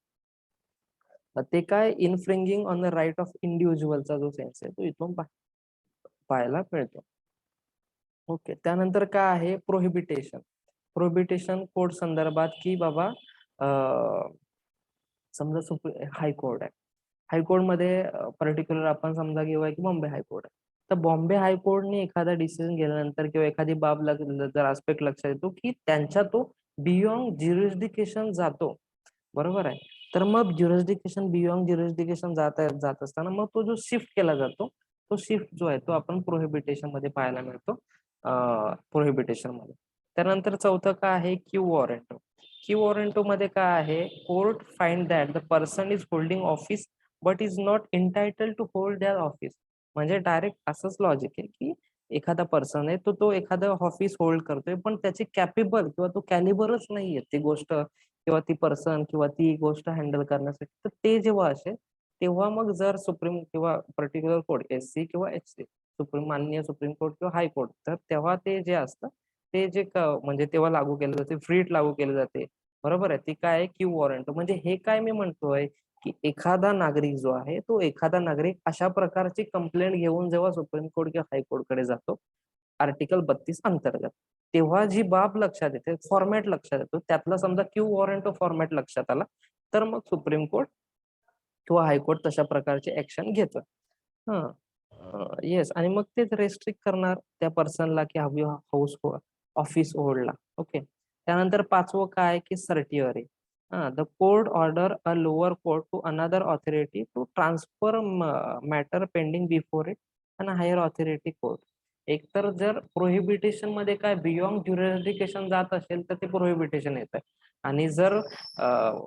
ते काय इनफ्रिंगिंग ऑन द राईट ऑफ इंडिव्हिज्युअलचा जो सेन्स आहे तो इथून पाहायला मिळतो. ओके, त्यानंतर काय आहे प्रोहिबिटेशन. प्रोहिबिटेशन कोड संदर्भात की बाबा समजा हायकोर्ट आहे, हायकोर्टमध्ये पर्टिक्युलर आपण समजा किंवा की बॉम्बे हायकोर्ट आहे. तर बॉम्बे हायकोर्टने एखादा डिसिजन गेल्यानंतर किंवा एखादी बाब जर आस्पेक्ट लक्षात येतो की त्यांच्या तो बियॉन्ड ज्युरिस्डिक्शन जातो, बरोबर आहे. तर मग ज्युरिस्डिक्शन बियॉन्ड ज्युरिस्डिक्शन जात असताना मग तो जो शिफ्ट केला जातो, तो शिफ्ट जो आहे तो आपण प्रोहिबिटेशन मध्ये पाहायला मिळतो, प्रोहिबिटेशन मध्ये. त्यानंतर चौथं काय आहे क्यू वॉरंटो. क्यू वॉरंटो मध्ये काय आहे, court find that the person is holding office but is not entitle to hold that office. म्हणजे डायरेक्ट असंच लॉजिक आहे की एखादा पर्सन आहे तो एखादं ऑफिस होल्ड करतोय पण त्याची कॅपेबल किंवा तो कॅलिबरच नाहीये ती गोष्ट किंवा ती पर्सन किंवा ती गोष्ट हँडल करण्यासाठी. तर ते जेव्हा असेल तेव्हा मग जर सुप्रीम किंवा पर्टिक्युलर कोर्ट SC किंवा HC माननीय सुप्रीम कोर्ट किंवा हायकोर्ट, तर तेव्हा ते जे असतं ते जे म्हणजे तेव्हा लागू केलं जाते, फ्रीट लागू केले जाते, बरोबर आहे. ती काय आहे क्यू वॉरंट. म्हणजे हे काय मी म्हणतोय की एखादा नागरिक जो आहे तो एखादा नागरिक अशा प्रकारची कंप्लेंट घेऊन जेव्हा सुप्रीम कोर्ट किंवा हायकोर्ट कडे जातो आर्टिकल 32 अंतर्गत, तेव्हा जी बाब लक्षात येते, फॉर्मॅट लक्षात येतो, त्यातला समजा क्यू वॉरंट फॉर्मॅट लक्षात आला तर मग सुप्रीम कोर्ट किंवा हायकोर्ट तशा प्रकारचे ऍक्शन घेतं. हा, येस. आणि मग तेच रेस्ट्रिक्ट करणार त्या पर्सनला की हवी हाऊस ऑफिस होल्डला. ओके, त्यानंतर पाचवं काय की certiorari. The court order a lower court to another authority to transfer matter pending before it an higher authority court. एकतर जर प्रोहिबिटेशन मध्ये काय बियॉन्ड ज्युरिस्डिक्शन जात असेल तर ते प्रोहिबिटेशन येतं. आणि जर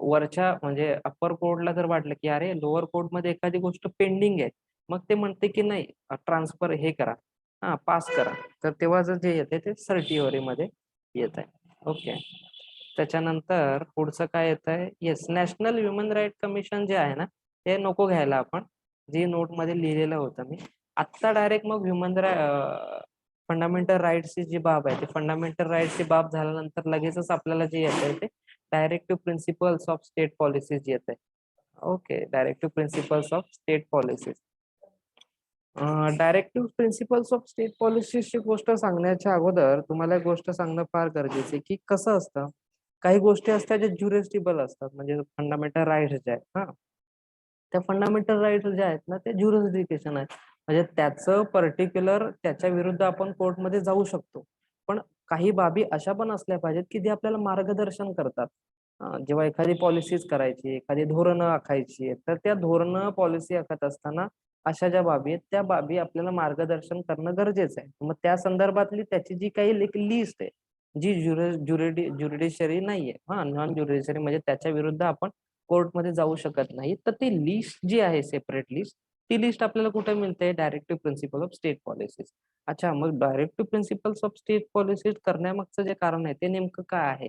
वरच्या म्हणजे अप्पर कोर्टला जर वाटलं की अरे लोअर कोर्टमध्ये एखादी गोष्ट पेंडिंग आहे, मग ते म्हणते की नाही ट्रान्सफर हे करा, पास करा. तर तेव्हा जर जे येते ते सर्टिओरी मध्ये येत आहे. ओके, त्याच्यानंतर पुढचं काय येत आहे, yes, national human right commission जे आहे ना ते नको घ्यायला आपण, जे नोट मध्ये लिहिलेलं होतं मी आत्ता डायरेक्ट मग फंडामेंटल राईट्सची जी बाब आहे, ती फंडामेंटल राईट्सची बाब झाल्यानंतर लगेचच आपल्याला जे येत आहे ते directive principles of state policies येत आहे. Okay, directive principles of state policies. Directive principles of state पॉलिसीची गोष्ट सांगण्याच्या अगोदर तुम्हाला एक गोष्ट सांगणं फार गरजेचं आहे की कसं असतं, काही गोष्टी असतात ज्या ज्युरिस्टिबल असतात, म्हणजे फंडामेंटल राईट्स जे आहेत, त्या फंडामेंटल राईट्स ज्या आहेत ना ते ज्युरिस्डिक्शन आहे. म्हणजे त्याचं पर्टिक्युलर त्याच्या विरुद्ध आपण कोर्टमध्ये जाऊ शकतो. पण काही बाबी अशा पण असल्या पाहिजेत की जे आपल्याला मार्गदर्शन करतात. जेव्हा एखादी पॉलिसीज करायची, एखादी धोरणं आखायची आहे, तर त्या धोरणं पॉलिसी आखत असताना अशा ज्या बाबी आहेत त्या बाबी आपल्याला मार्गदर्शन करणं गरजेचं आहे. मग त्या संदर्भातली त्याची जी काही लिस्ट आहे जी ज्युरिडिशरी नाहीये, नॉन ज्युरिडिशरी म्हणजे त्याच्या विरुद्ध आपण कोर्टमध्ये जाऊ शकत नाही, तर ती लिस्ट जी आहे सेपरेट लिस्ट, ती लिस्ट आपल्याला कुठे मिळते, directive principle of state policies. अच्छा, मग directive principles of state policies करण्यामागचं जे कारण आहे ते नेमकं काय आहे.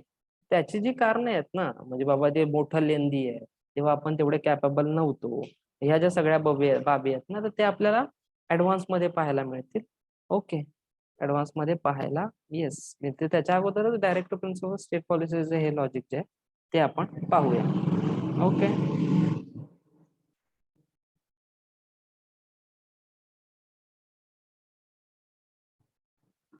त्याची जी कारण आहेत ना, म्हणजे बाबा ते मोठं लेंदी आहे तेव्हा आपण तेवढे कॅपेबल नव्हतो, ह्या ज्या सगळ्या बाबी आहेत ना, तर ते आपल्याला ऍडव्हान्स मध्ये पाहायला मिळतील. ओके, ऍडव्हान्स मध्ये पाहायला येस मिळते. त्याच्या अगोदरच डायरेक्ट प्रिन्सिपल स्टेट पॉलिसीचे हे लॉजिक जे आहे ते आपण पाहूया. ओके,